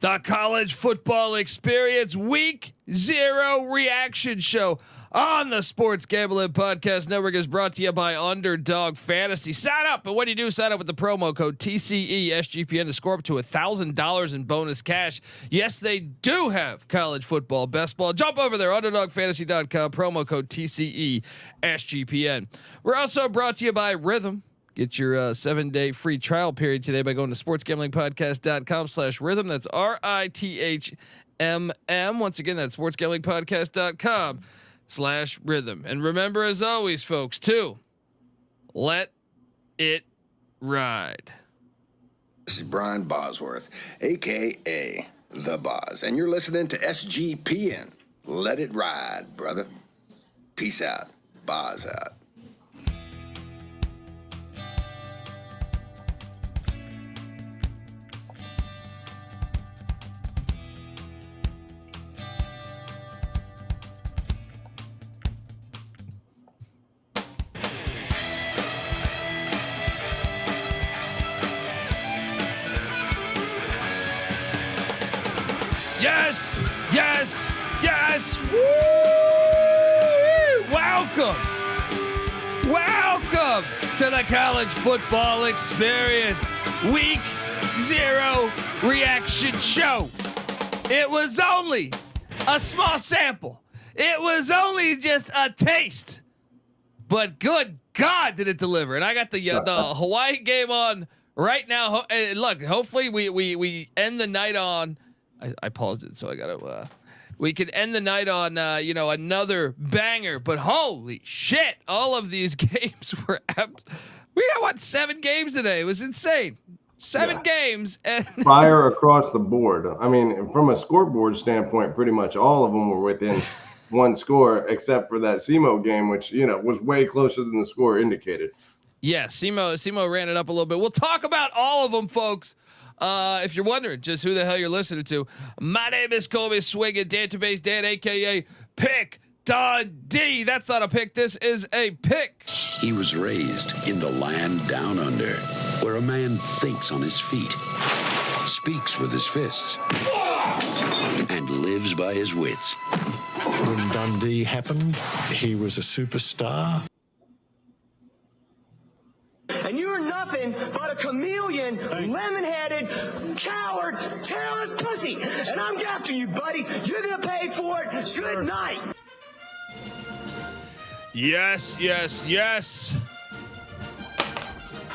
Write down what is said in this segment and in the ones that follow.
The College Football Experience Week 0 reaction show on the Sports Gambling Podcast Network is brought to you by Underdog Fantasy. Sign up, and when you do, sign up with the promo code TCE SGPN to score up to $1,000 in bonus cash. Yes, they do have college football, best ball. Jump over there, UnderdogFantasy.com, promo code TCE SGPN. We're also brought to you by Rhythm. Get your 7-day free trial period today by going to sportsgamblingpodcast.com/rhythm. That's RITHMM. Once again, that's sportsgamblingpodcast.com/rhythm. And remember, as always, folks, to let it ride. This is Brian Bosworth, aka The Boz, and you're listening to SGPN. Let it ride, brother. Peace out. Boz out. Yes, yes, yes. Woo! Welcome to the College Football Experience Week 0 reaction show. It was only a small sample. It was only just a taste, but good God, did it deliver! And I got the Hawaii game on right now. Look, hopefully we end the night on. I paused it, so I gotta. We can end the night on another banger. But holy shit, all of these games were. We got 7 games today. It was insane. 7 games and fire across the board. I mean, from a scoreboard standpoint, pretty much all of them were within one score, except for that SEMO game, which was way closer than the score indicated. Yeah, SEMO ran it up a little bit. We'll talk about all of them, folks. If you're wondering just who the hell you're listening to, my name is Colby Swinging Database Dan, aka Pick Dundee. That's not a pick. This is a pick. He was raised in the land down under, where a man thinks on his feet, speaks with his fists, and lives by his wits. When Dundee happened, he was a superstar. And you're nothing but a chameleon, lemon-headed, coward, tailless pussy. And I'm after you, buddy. You're gonna pay for it. Sure. Good night. Yes, yes, yes.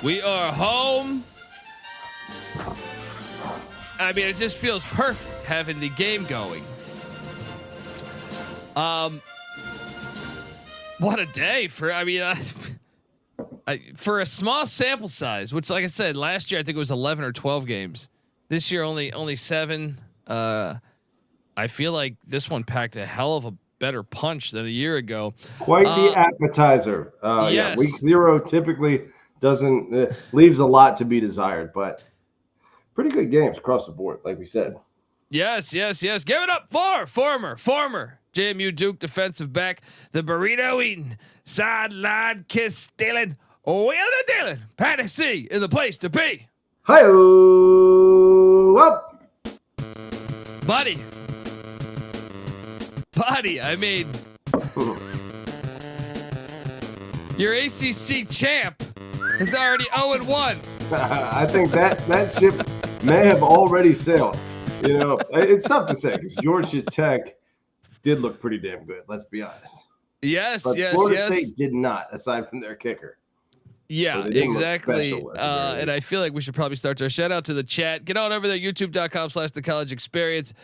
We are home. I mean, it just feels perfect having the game going. What a day for, for a small sample size, which, like I said, last year I think it was 11 or 12 games. This year only 7. I feel like this one packed a hell of a better punch than a year ago. Quite the appetizer. Yes. Yeah, week 0 typically doesn't leaves a lot to be desired, but pretty good games across the board, like we said. Yes, yes, yes. Give it up for former JMU Duke defensive back, the burrito eating, sideline kiss stealing, Wheeler Dillon, Patty C in the place to be. Hi-oh, up, buddy. I mean, your ACC champ is already 0-1. I think that ship may have already sailed. It's tough to say because Georgia Tech did look pretty damn good. Let's be honest. Yes, but Florida State did not, aside from their kicker. Yeah, exactly. And I feel like we should probably start our shout out to the chat. Get on over there, youtube.com/the college experience.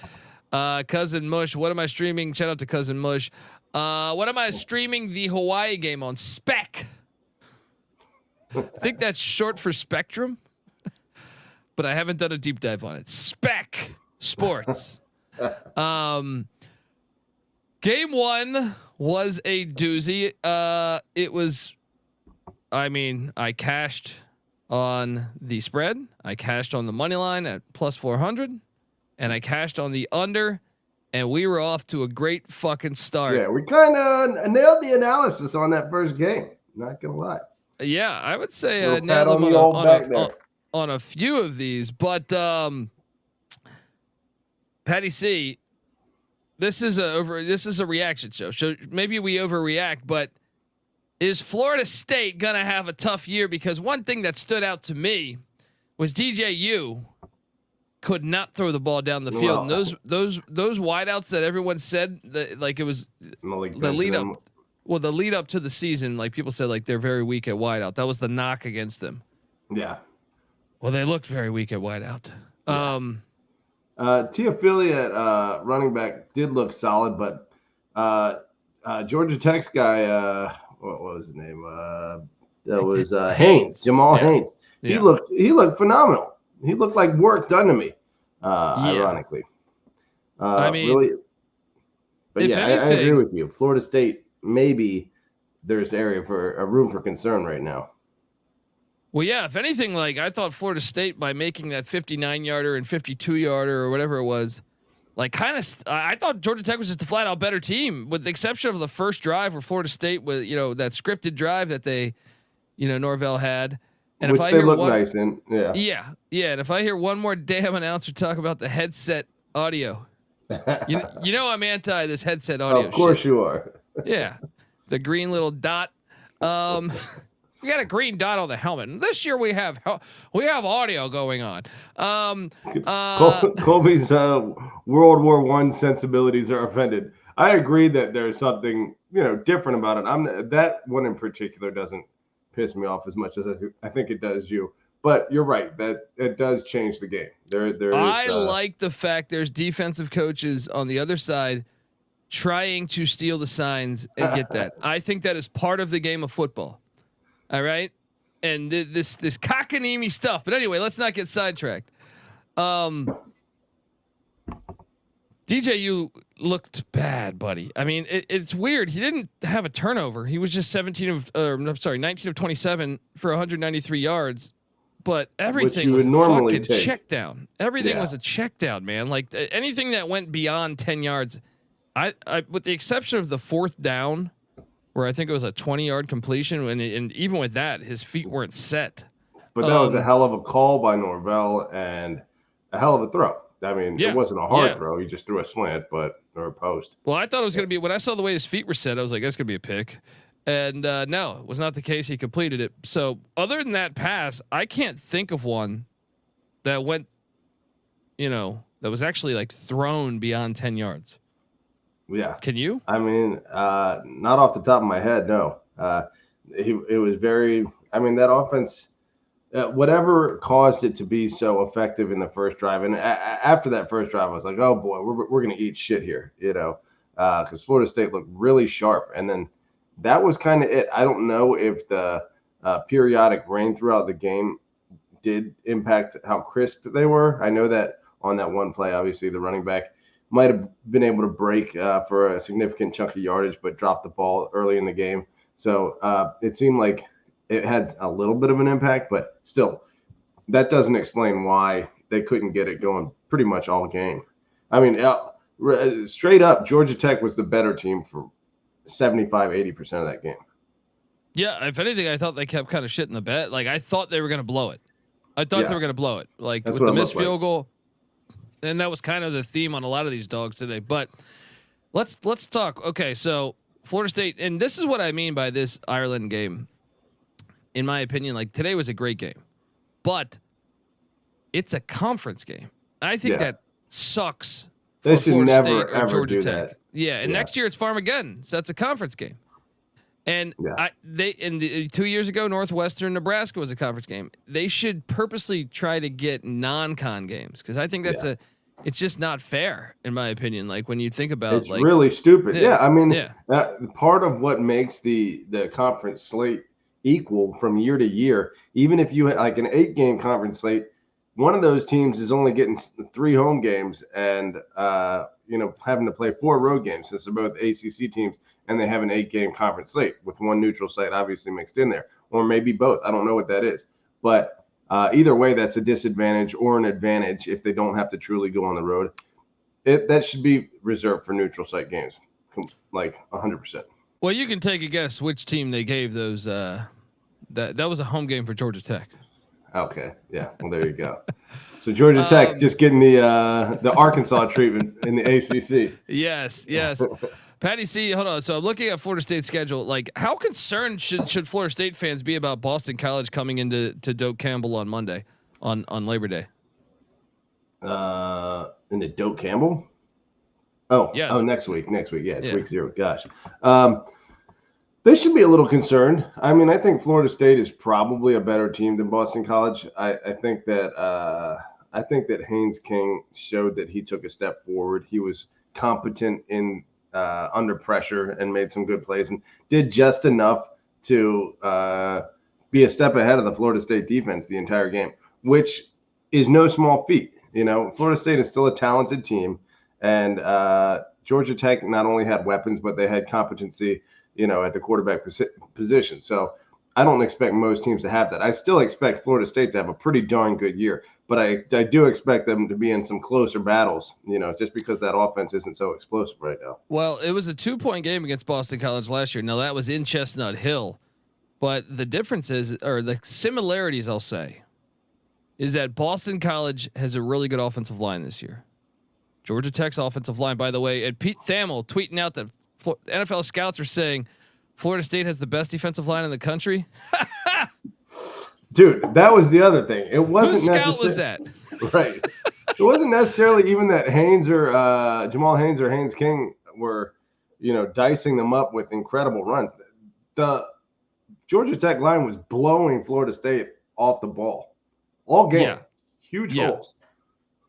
Cousin Mush, what am I streaming? Shout out to Cousin Mush. What am I streaming the Hawaii game on? Spec. I think that's short for Spectrum, but I haven't done a deep dive on it. Spec Sports. Game 1 was a doozy. It was, I cashed on the spread. I cashed on the money line at plus 400, and I cashed on the under, and we were off to a great fucking start. Yeah, we kind of nailed the analysis on that first game. Not gonna lie. Yeah, I would say I nailed them on a few of these, but Patty C, this is a reaction show. So maybe we overreact, but is Florida State gonna have a tough year? Because one thing that stood out to me was DJU could not throw the ball down the field. And those wideouts that everyone said that, like, it was the lead up. Well, the lead up to the season, like people said, like they're very weak at wideout. That was the knock against them. Yeah. Well, they looked very weak at wideout. Yeah. Teofili at running back did look solid, but Georgia Tech's guy, what was his name? That was Haynes, Jamal Haynes. He looked phenomenal. He looked like work done to me, ironically. I mean, really, but yeah, I agree with you. Florida State, maybe there's area for a room for concern right now. Well, yeah, if anything, like I thought Florida State, by making that 59-yarder and 52-yarder or whatever it was, like kind of, I thought Georgia Tech was just a flat out better team, with the exception of the first drive where Florida State was, that scripted drive that they, Norvell had. And which if I they hear look one, nice in, yeah. And if I hear one more damn announcer talk about the headset audio, I'm anti this headset audio. Of course shit. you are. Yeah, the green little dot. We got a green dot on the helmet. And this year we have audio going on. Colby's World War I sensibilities are offended. I agree that there's something different about it. That one in particular doesn't piss me off as much as I think it does you. But you're right, that it does change the game. I like the fact there's defensive coaches on the other side trying to steal the signs and get that. I think that is part of the game of football. All right. And this cockamamie stuff. But anyway, let's not get sidetracked. DJU looked bad, buddy. I mean, it's weird. He didn't have a turnover. He was just 19 of 27 for 193 yards. But everything was a fucking check down. Everything was a check down, man. Like anything that went beyond 10 yards, I with the exception of the fourth down, where I think it was a 20-yard completion, and even with that, his feet weren't set. But that was a hell of a call by Norvell and a hell of a throw. I mean, it wasn't a hard throw. He just threw a slant, or a post. Well, I thought it was going to be, when I saw the way his feet were set, I was like, that's going to be a pick. And no, it was not the case. He completed it. So other than that pass, I can't think of one that went, that was actually like thrown beyond 10 yards. Yeah. Can you? I mean, not off the top of my head, no. It was very, that offense, whatever caused it to be so effective in the first drive. And after that first drive, I was like, oh boy, we're going to eat shit here, because Florida State looked really sharp. And then that was kind of it. I don't know if the periodic rain throughout the game did impact how crisp they were. I know that on that one play, obviously the running back might have been able to break for a significant chunk of yardage, but dropped the ball early in the game. So it seemed like it had a little bit of an impact, but still, that doesn't explain why they couldn't get it going pretty much all game. I mean, straight up, Georgia Tech was the better team for 75-80% of that game. Yeah, if anything, I thought they kept kind of shit in the bed. Like I thought they were going to blow it. Like with the missed field goal. And that was kind of the theme on a lot of these dogs today. But let's talk. Okay, so Florida State, and this is what I mean by this Ireland game. In my opinion, like today was a great game, but it's a conference game. I think that sucks for Florida State or Georgia Tech. Yeah, and next year it's Farmageddon, so that's a conference game. And 2 years ago, Northwestern Nebraska was a conference game. They should purposely try to get non-con games, because I think that's it's just not fair, in my opinion. Like when you think about it's really stupid. Part of what makes the conference slate equal from year to year, even if you had like an 8-game conference slate, one of those teams is only getting 3 home games and having to play 4 road games, since they're both ACC teams and they have an 8-game conference slate with 1 neutral site obviously mixed in there, or maybe both. I don't know what that is, but either way, that's a disadvantage or an advantage if they don't have to truly go on the road. That should be reserved for neutral site games, like 100%. Well, you can take a guess which team they gave those. That was a home game for Georgia Tech. Okay. Yeah. Well, there you go. So Georgia Tech just getting the Arkansas treatment in the ACC. Yes. Patty C, hold on. So I'm looking at Florida State's schedule. Like, how concerned should Florida State fans be about Boston College coming into Doak Campbell on Monday, on Labor Day? Into Doak Campbell? Oh, next week. Yeah, it's week 0. Gosh. They should be a little concerned. I mean, I think Florida State is probably a better team than Boston College. I think that Haynes King showed that he took a step forward. He was competent in under pressure and made some good plays and did just enough to be a step ahead of the Florida State defense the entire game, which is no small feat. You know, Florida State is still a talented team, and Georgia Tech not only had weapons, but they had competency, you know, at the quarterback position. So I don't expect most teams to have that. I still expect Florida State to have a pretty darn good year, but I do expect them to be in some closer battles, you know, just because that offense isn't so explosive right now. Well, it was a 2-point game against Boston College last year. Now that was in Chestnut Hill, but the differences, or the similarities, I'll say, is that Boston College has a really good offensive line this year. Georgia Tech's offensive line, by the way, and Pete Thamel tweeting out that NFL scouts are saying Florida State has the best defensive line in the country. Dude, that was the other thing. It wasn't. Whose scout was that? Right. It wasn't necessarily even that Haynes or Jamal Haynes or Haynes King were, you know, dicing them up with incredible runs. The Georgia Tech line was blowing Florida State off the ball all game. Yeah. Huge holes.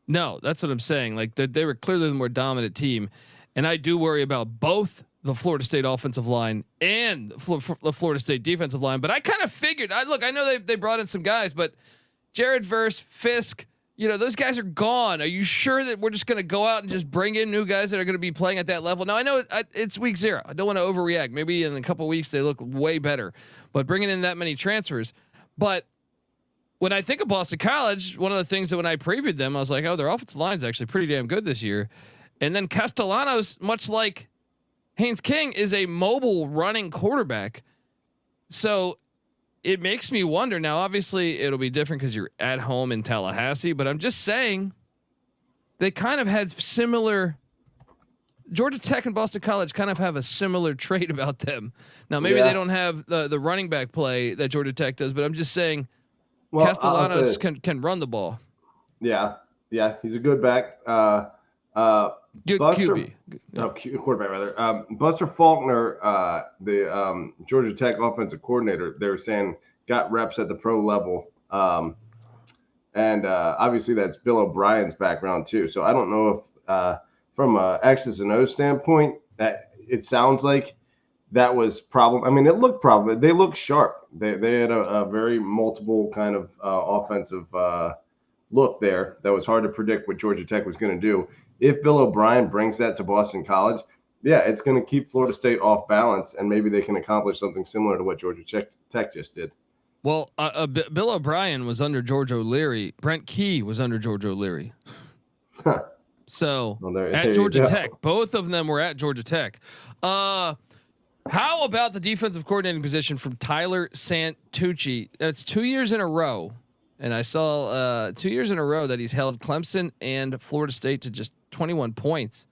No, that's what I'm saying. Like they were clearly the more dominant team, and I do worry about both the Florida State offensive line and the Florida State defensive line. But I kind of figured. I know they brought in some guys, but Jared Verse, Fisk, you know, those guys are gone. Are you sure that we're just going to go out and just bring in new guys that are going to be playing at that level? Now I know it's week 0. I don't want to overreact. Maybe in a couple of weeks they look way better, but bringing in that many transfers, but. When I think of Boston College, one of the things that when I previewed them, I was like, oh, their offensive line is actually pretty damn good this year. And then Castellanos, much like Haynes King, is a mobile running quarterback. So it makes me wonder. Now, obviously, it'll be different because you're at home in Tallahassee, but I'm just saying they kind of had similar. Georgia Tech and Boston College kind of have a similar trait about them. Now, maybe they don't have the running back play that Georgia Tech does, but I'm just saying. Well, Castellanos can run the ball. Yeah, he's a good back. Good QB. Quarterback rather. Buster Faulkner, the Georgia Tech offensive coordinator, they were saying got reps at the pro level, and obviously that's Bill O'Brien's background too. So I don't know if from a X's and O's standpoint, that it sounds like that was problem. I mean, it looked problem. They looked sharp. They had a very multiple kind of offensive look there that was hard to predict what Georgia Tech was going to do. If Bill O'Brien brings that to Boston College, it's going to keep Florida State off balance, and maybe they can accomplish something similar to what Georgia Tech just did. Well, Bill O'Brien was under George O'Leary. Brent Key was under George O'Leary. So at Georgia Tech, both of them were at Georgia Tech. How about the defensive coordinating position from Tyler Santucci? That's 2 years in a row. And I saw 2 years in a row that he's held Clemson and Florida State to just 21 points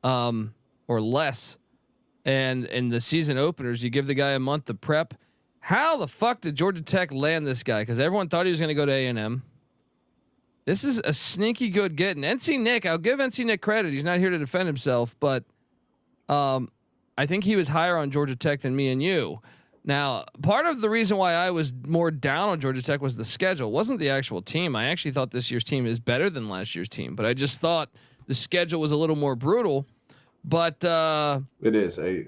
or less. And in the season openers, you give the guy a month to prep. How the fuck did Georgia Tech land this guy? Because everyone thought he was going to go to A&M. This is a sneaky good get. And NC Nick, I'll give NC Nick credit. He's not here to defend himself, but I think he was higher on Georgia Tech than me and you. Now, part of the reason why I was more down on Georgia Tech was the schedule. It wasn't the actual team. I actually thought this year's team is better than last year's team, but I just thought the schedule was a little more brutal. But it is a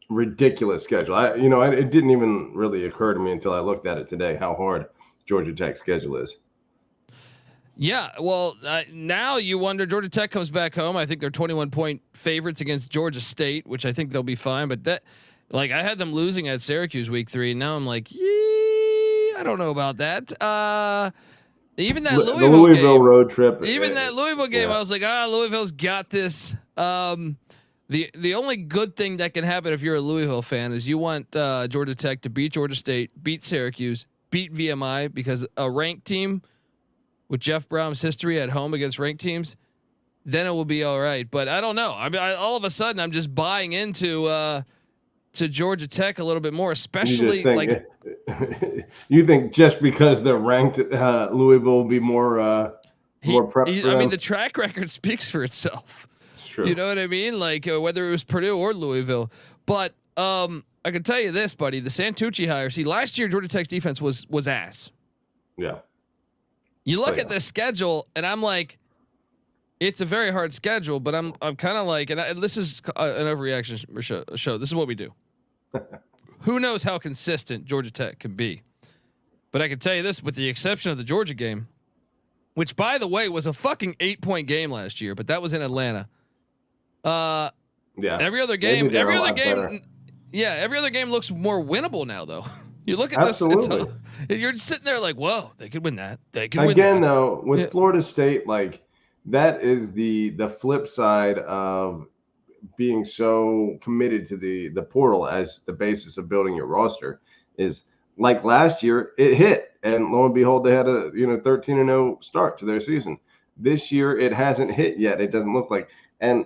ridiculous schedule. It didn't even really occur to me until I looked at it today how hard Georgia Tech's schedule is. Yeah, well, now you wonder. Georgia Tech comes back home. I think they're 21-point favorites against Georgia State, which I think they'll be fine. But that, like, I had them losing at Syracuse week 3, and now I'm like, I don't know about that. Even that Louisville game, road trip. Even that Louisville game, I was like, Louisville's got this. The only good thing that can happen if you're a Louisville fan is you want Georgia Tech to beat Georgia State, beat Syracuse, beat VMI because a ranked team with Jeff Brown's history at home against ranked teams, then it will be all right. But I don't know. I mean, all of a sudden, I'm just buying into to Georgia Tech a little bit more, especially like you think just because they're ranked, Louisville will be more prepped for them? I mean, the track record speaks for itself. It's true. You know what I mean? Like whether it was Purdue or Louisville. But I can tell you this, buddy, the Santucci hire. See, last year Georgia Tech's defense was ass. Yeah. You look at the schedule, and I'm like, it's a very hard schedule. But I'm kind of like, and this is an overreaction show. This is what we do. Who knows how consistent Georgia Tech can be? But I can tell you this, with the exception of the Georgia game, which by the way was a fucking 8-point game last year, but that was in Atlanta. Yeah. Every other game looks more winnable now, though. You look at this, you're sitting there like, whoa, they could win that. They could win again, that. though, with Florida State, like that is the flip side of being so committed to the portal as the basis of building your roster. Is like last year it hit, and lo and behold, they had a 13-0 start to their season. This year it hasn't hit yet. It doesn't look like, and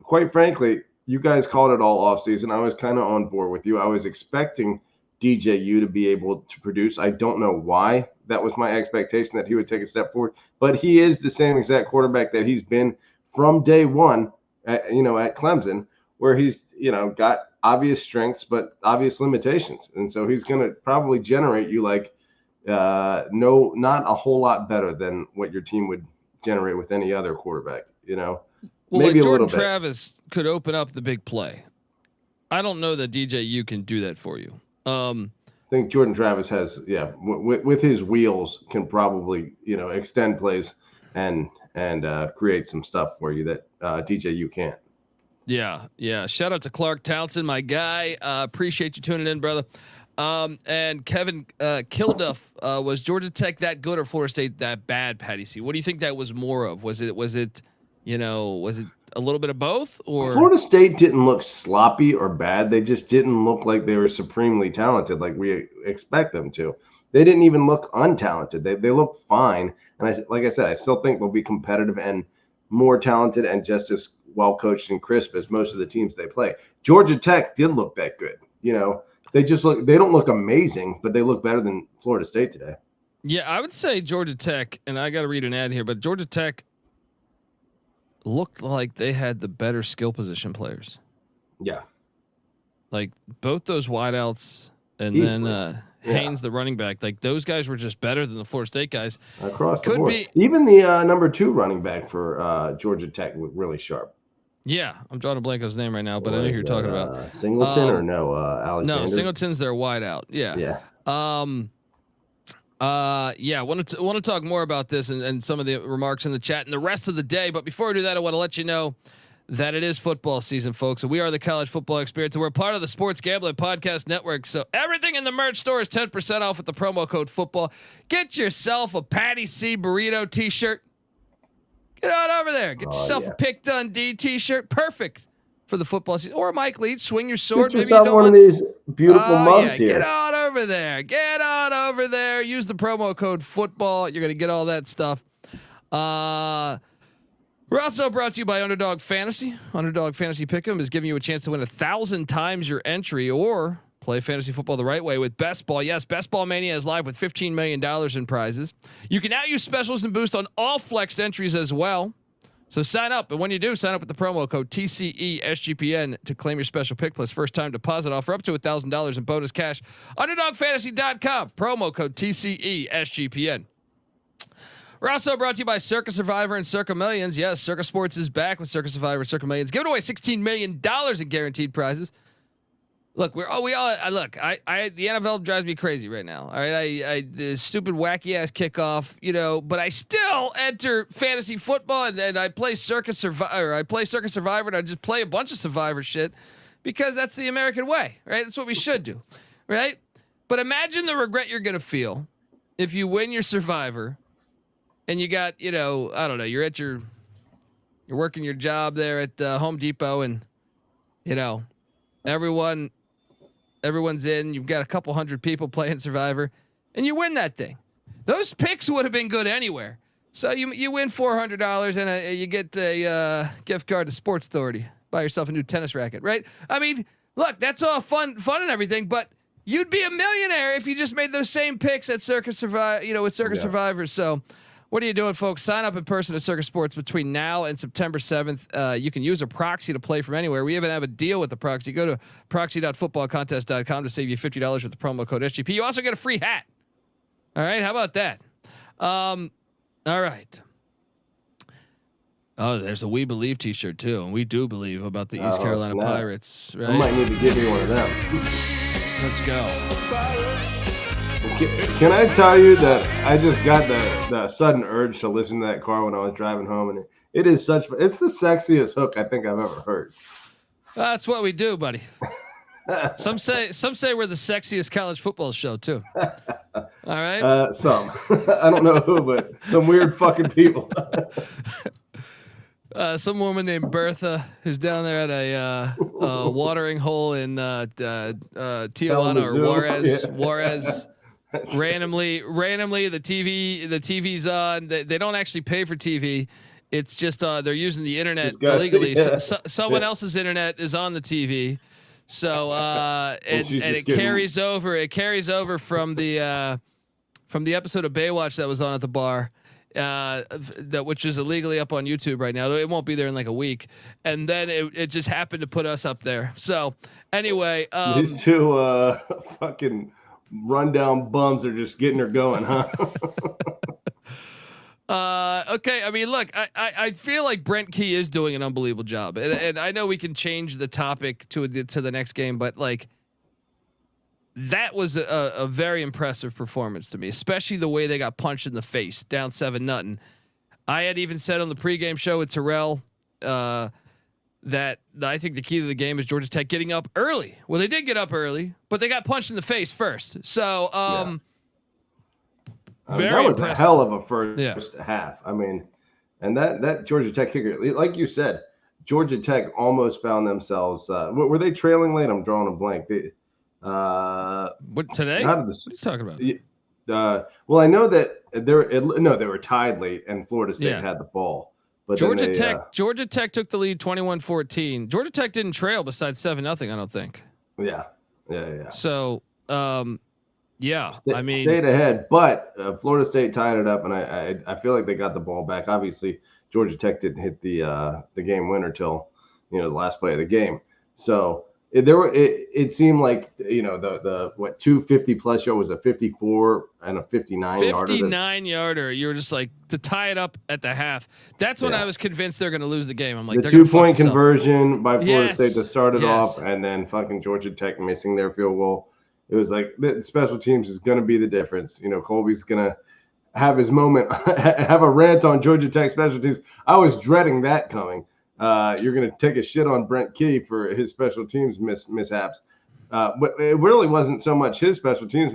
quite frankly, you guys called it all off season. I was kind of on board with you. I was expecting DJU to be able to produce. I don't know why that was my expectation, that he would take a step forward, but he is the same exact quarterback that he's been from day one at Clemson, where he's, got obvious strengths, but obvious limitations. And so he's going to probably generate you like, not a whole lot better than what your team would generate with any other quarterback, Well, maybe like a little Jordan Travis could open up the big play. I don't know that DJU can do that for you. I think Jordan Travis has, with his wheels, can probably, extend plays and create some stuff for you that DJU can't. Yeah. Shout out to Clark Townsend, my guy. Appreciate you tuning in, brother. And Kevin Kilduff, was Georgia Tech that good or Florida State that bad, Patty C? What do you think that was more of? Was it a little bit of both? Or Florida State didn't look sloppy or bad. They just didn't look like they were supremely talented like we expect them to. They didn't even look untalented. They looked fine. And like I said, I still think they'll be competitive and more talented and just as well coached and crisp as most of the teams they play. Georgia Tech did look that good. They don't look amazing, but they look better than Florida State today. Yeah, I would say Georgia Tech, and I got to read an ad here, but Georgia Tech looked like they had the better skill position players. Yeah. Like both those wideouts and Easily. then Haynes, the running back, like those guys were just better than the Florida State guys. Across the board. Even the number 2 running back for Georgia Tech looked really sharp. Yeah, I'm drawing a blank on his name right now, but I know who you're talking about. Singleton or no? Alexander? No, Singleton's their wideout. Yeah. Yeah. Want to talk more about this and some of the remarks in the chat and the rest of the day. But before I do that, I want to let you know that it is football season, folks. And we are the College Football Experience. And we're part of the Sports Gambling Podcast Network. So everything in the merch store is 10% off with the promo code football. Get yourself a Patty C burrito t-shirt. Get on over there. Get yourself a Pick Dundee t-shirt. Perfect for the football season. Or Mike Leach, swing your sword. Get yourself one of these beautiful mugs here. Get on over there. Get on over there. Use the promo code football. You're going to get all that stuff. We're also brought to you by Underdog Fantasy. Underdog Fantasy Pick'em is giving you a chance to win 1,000 times your entry or play fantasy football the right way with Best Ball. Yes, Best Ball Mania is live with $15 million in prizes. You can now use specials and boost on all flexed entries as well. So sign up, and when you do, sign up with the promo code TCESGPN to claim your special pick plus first time deposit offer up to $1,000 in bonus cash. UnderdogFantasy.com, promo code TCESGPN. We're also brought to you by Circa Survivor and Circa Millions. Yes, Circa Sports is back with Circa Survivor and Circa Millions, giving away $16 million in guaranteed prizes. Look, the NFL drives me crazy right now. All right. The stupid wacky ass kickoff, but I still enter fantasy football and I play Circa Survivor. And I just play a bunch of Survivor shit because that's the American way, right? That's what we should do. Right. But imagine the regret you're going to feel if you win your Survivor and you got, I don't know, you're working your job there at Home Depot and, everyone's in, you've got a couple hundred people playing Survivor and you win that thing. Those picks would have been good anywhere. So you win $400 and you get a gift card to Sports Authority. Buy yourself a new tennis racket, right? I mean, look, that's all fun and everything, but you'd be a millionaire if you just made those same picks at Circus Survivor, with Circus Survivors. So what are you doing, folks? Sign up in person at Circus Sports between now and September 7th. You can use a proxy to play from anywhere. We even have a deal with the proxy. Go to proxy.footballcontest.com to save you $50 with the promo code SGP. You also get a free hat. All right, how about that? All right. Oh, there's a We Believe t-shirt too, and we do believe about the East Carolina Pirates. Right? I might need to get me one of them. Let's go. Can I tell you that I just got the sudden urge to listen to that car when I was driving home, and it is it's the sexiest hook I think I've ever heard. That's what we do, buddy. Some say we're the sexiest college football show too. All right. Some I don't know who, but some weird fucking people. Some woman named Bertha who's down there at a watering hole in Tijuana or Juarez. Juarez. Randomly, the TV's on. They don't actually pay for TV. It's just they're using the internet illegally. Yeah. Someone else's internet is on the TV. So and it carries over. It carries over from the episode of Baywatch that was on at the bar. Which is illegally up on YouTube right now. It won't be there in like a week, and then it just happened to put us up there. So anyway, these two fucking rundown bums are just getting her going, huh? Okay. I mean, look, I feel like Brent Key is doing an unbelievable job, and I know we can change the topic to the next game, but like. That was a very impressive performance to me, especially the way they got punched in the face, down 7-0. I had even said on the pregame show with Terrell that I think the key to the game is Georgia Tech getting up early. Well, they did get up early, but they got punched in the face first. So, very that was impressive. a hell of a first half. I mean, and that Georgia Tech kicker, like you said, Georgia Tech almost found themselves. Were they trailing late? I'm drawing a blank. What today? What are you talking about? Well, I know that they were tied late, and Florida State had the ball. But Georgia Tech took the lead 21-14. Georgia Tech didn't trail besides 7-0. I don't think. Yeah. So, I mean, stayed ahead, but Florida State tied it up, and I feel like they got the ball back. Obviously, Georgia Tech didn't hit the game winner till the last play of the game. So. It seemed like the 250 plus yard was a 54 and a 59 yarder. You were just like to tie it up at the half. That's when I was convinced they're going to lose the game. I'm like, the 2-point conversion by Florida State to start it off, and then fucking Georgia Tech missing their field goal. It was like the special teams is going to be the difference. Colby's going to have his moment, have a rant on Georgia Tech special teams. I was dreading that coming. You're going to take a shit on Brent Key for his special teams mishaps. But it really wasn't so much his special teams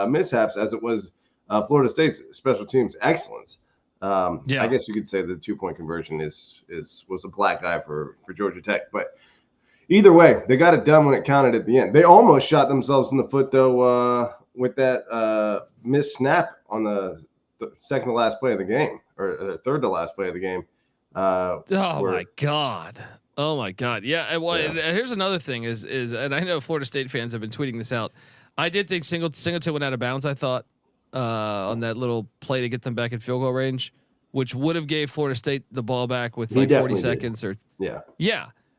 mishaps as it was Florida State's special teams excellence. I guess you could say the 2-point conversion was a black eye for Georgia Tech. But either way, they got it done when it counted at the end. They almost shot themselves in the foot, though, with that missed snap on the second to last play of the game, or the third to last play of the game. My God. Yeah. Well, here's another thing is, and I know Florida State fans have been tweeting this out. I did think Singleton went out of bounds. I thought on that little play to get them back in field goal range, which would have gave Florida State the ball back with like 40 seconds or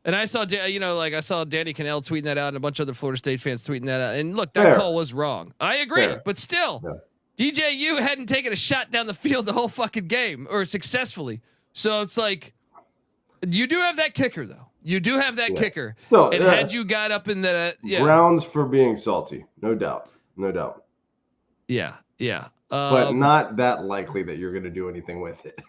And I saw, I saw Danny Cannell tweeting that out and a bunch of other Florida State fans tweeting that out. And look, that call was wrong. I agree, but still, DJU hadn't taken a shot down the field the whole fucking game or successfully. So it's like, you do have that kicker, though. You do have that kicker. So, and had you got up in the grounds for being salty, no doubt. Yeah. But not that likely that you're going to do anything with it.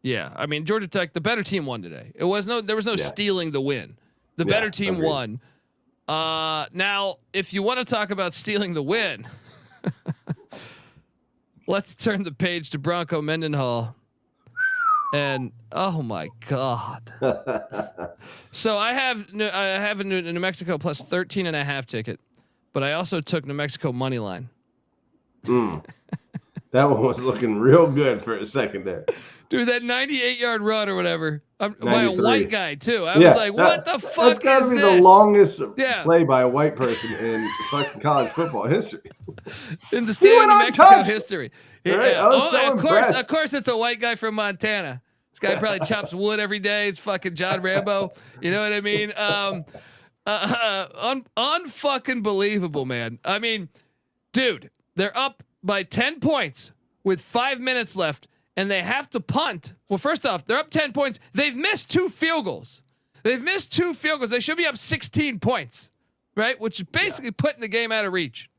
Yeah, I mean, Georgia Tech, the better team won today. There was no stealing the win. The better team won. Now, if you want to talk about stealing the win, let's turn the page to Bronco Mendenhall. And oh my God! So I have a New Mexico plus 13.5 ticket, but I also took New Mexico money line. That one was looking real good for a second there. Dude, that 98-yard run or whatever by a 93. white guy, too. I was like, what the fuck That's got to is be this? the longest Yeah. play by a white person in fucking college football history. In the state of New Mexico untouched. history. Right? Yeah. I was so impressed. Of course, it's a white guy from Montana. This guy probably chops wood every day. It's fucking John Rambo. You know what I mean? Unfucking believable, man. I mean, dude, they're up by 10 points with 5 minutes left, and they have to punt. Well, first off, they're up 10 points. They've missed 2 field goals. They should be up 16 points, right? Which is basically putting the game out of reach.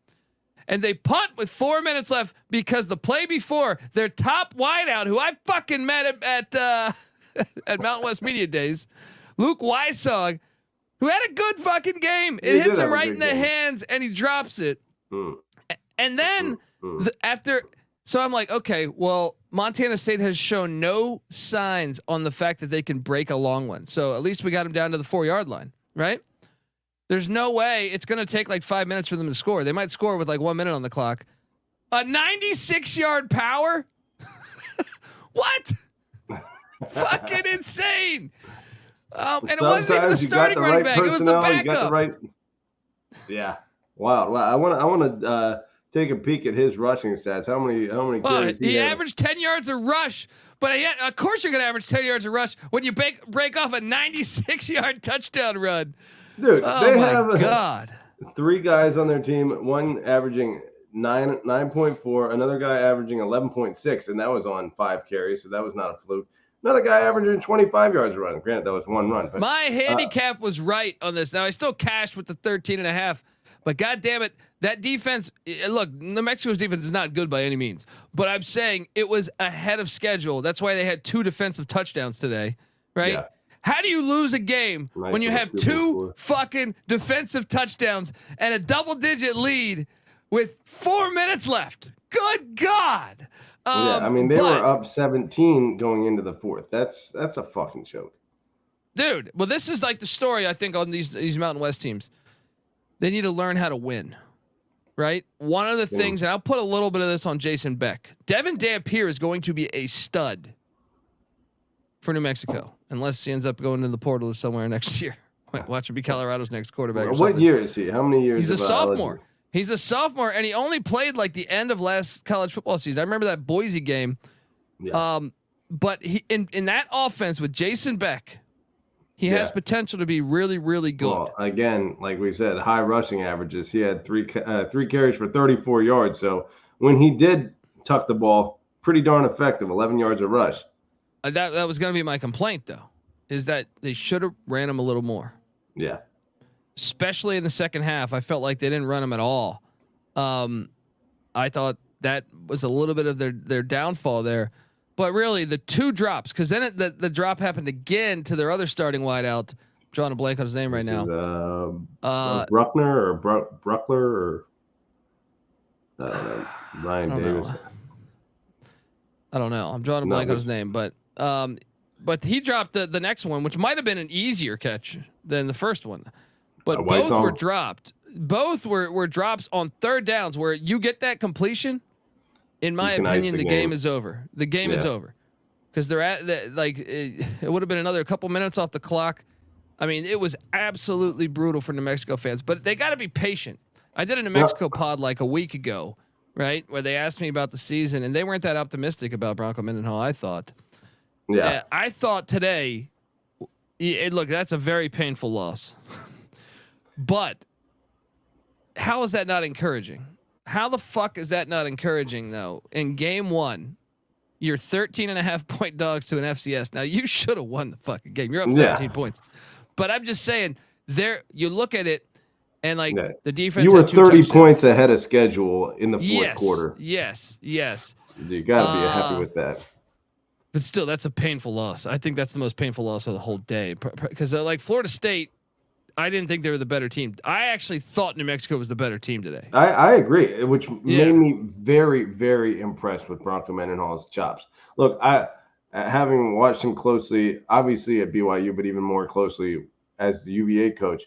And they punt with 4 minutes left because the play before, their top wideout, who I fucking met at Mountain West Media Days, Luke Wysong, who had a good fucking game. It hits him right in the hands, and he drops it. And then so I'm like, okay, well, Montana State has shown no signs on the fact that they can break a long one. So at least we got them down to the 4-yard line, right? There's no way it's going to take like 5 minutes for them to score. They might score with like 1 minute on the clock. A 96-yard power? What? Fucking insane. And it wasn't even the starting running back. It was the backup. Yeah. Wow. I want to take a peek at his rushing stats. How many carries he averaged 10 yards a rush, but yet, of course you're going to average 10 yards a rush when you break off a 96-yard touchdown run. Dude, they have God. 3 guys on their team, one averaging 9.4, another guy averaging 11.6, and that was on 5 carries, so that was not a fluke. Another guy averaging 25 yards a run. Granted, that was 1 run. But, my handicap was right on this. Now, I still cashed with the 13.5, but God damn it, that defense, look, New Mexico's defense is not good by any means, but I'm saying it was ahead of schedule. That's why they had 2 defensive touchdowns today, right? Yeah. How do you lose a game when you have 2 fucking defensive touchdowns and a double-digit lead with 4 minutes left? Good God. I mean, they were up 17 going into the 4th. That's a fucking joke. Dude, well, this is like the story, I think, on these Mountain West teams. They need to learn how to win, right? One of the things, and I'll put a little bit of this on Jason Beck. Devin Dampier is going to be a stud for New Mexico, unless he ends up going to the portal somewhere next year. Watch him be Colorado's next quarterback. What year is he? How many years? He's a sophomore. He's a sophomore, and he only played like the end of last college football season. I remember that Boise game. Yeah. But he in that offense with Jason Beck, he has potential to be really, really good. Well, again, like we said, high rushing averages. He had 3 carries for 34 yards. So when he did tuck the ball, pretty darn effective, 11 yards a rush. That was going to be my complaint, though, is that they should have ran him a little more. Yeah. Especially in the second half. I felt like they didn't run him at all. I thought that was a little bit of their downfall there. But really, the 2 drops, because then the drop happened again to their other starting wideout. I'm drawing a blank on his name right now. Bruckner or Bruckler or Ryan Davis. I don't know. I'm drawing a blank on his name, but he dropped the next one, which might have been an easier catch than the first one. But both were dropped. Both were drops on 3rd downs where you get that completion. In my opinion, the game is over. The game is over because they're at it would have been another couple minutes off the clock. I mean, it was absolutely brutal for New Mexico fans, but they got to be patient. I did a New Mexico pod like a week ago, right, where they asked me about the season, and they weren't that optimistic about Bronco Mendenhall. I thought. Yeah, I thought today. Look, that's a very painful loss, but how is that not encouraging? How the fuck is that not encouraging, though? In game 1, you're 13.5 point dogs to an FCS. Now, you should have won the fucking game. You're up 17 points. But I'm just saying, you look at it, and like the defense. You were 30 points ahead of schedule in the 4th quarter. Yes. You got to be happy with that. But still, that's a painful loss. I think that's the most painful loss of the whole day. Because like Florida State, I didn't think they were the better team. I actually thought New Mexico was the better team today. I agree, which made me very, very impressed with Bronco Mendenhall's chops. Look, having watched him closely, obviously at BYU, but even more closely as the UVA coach,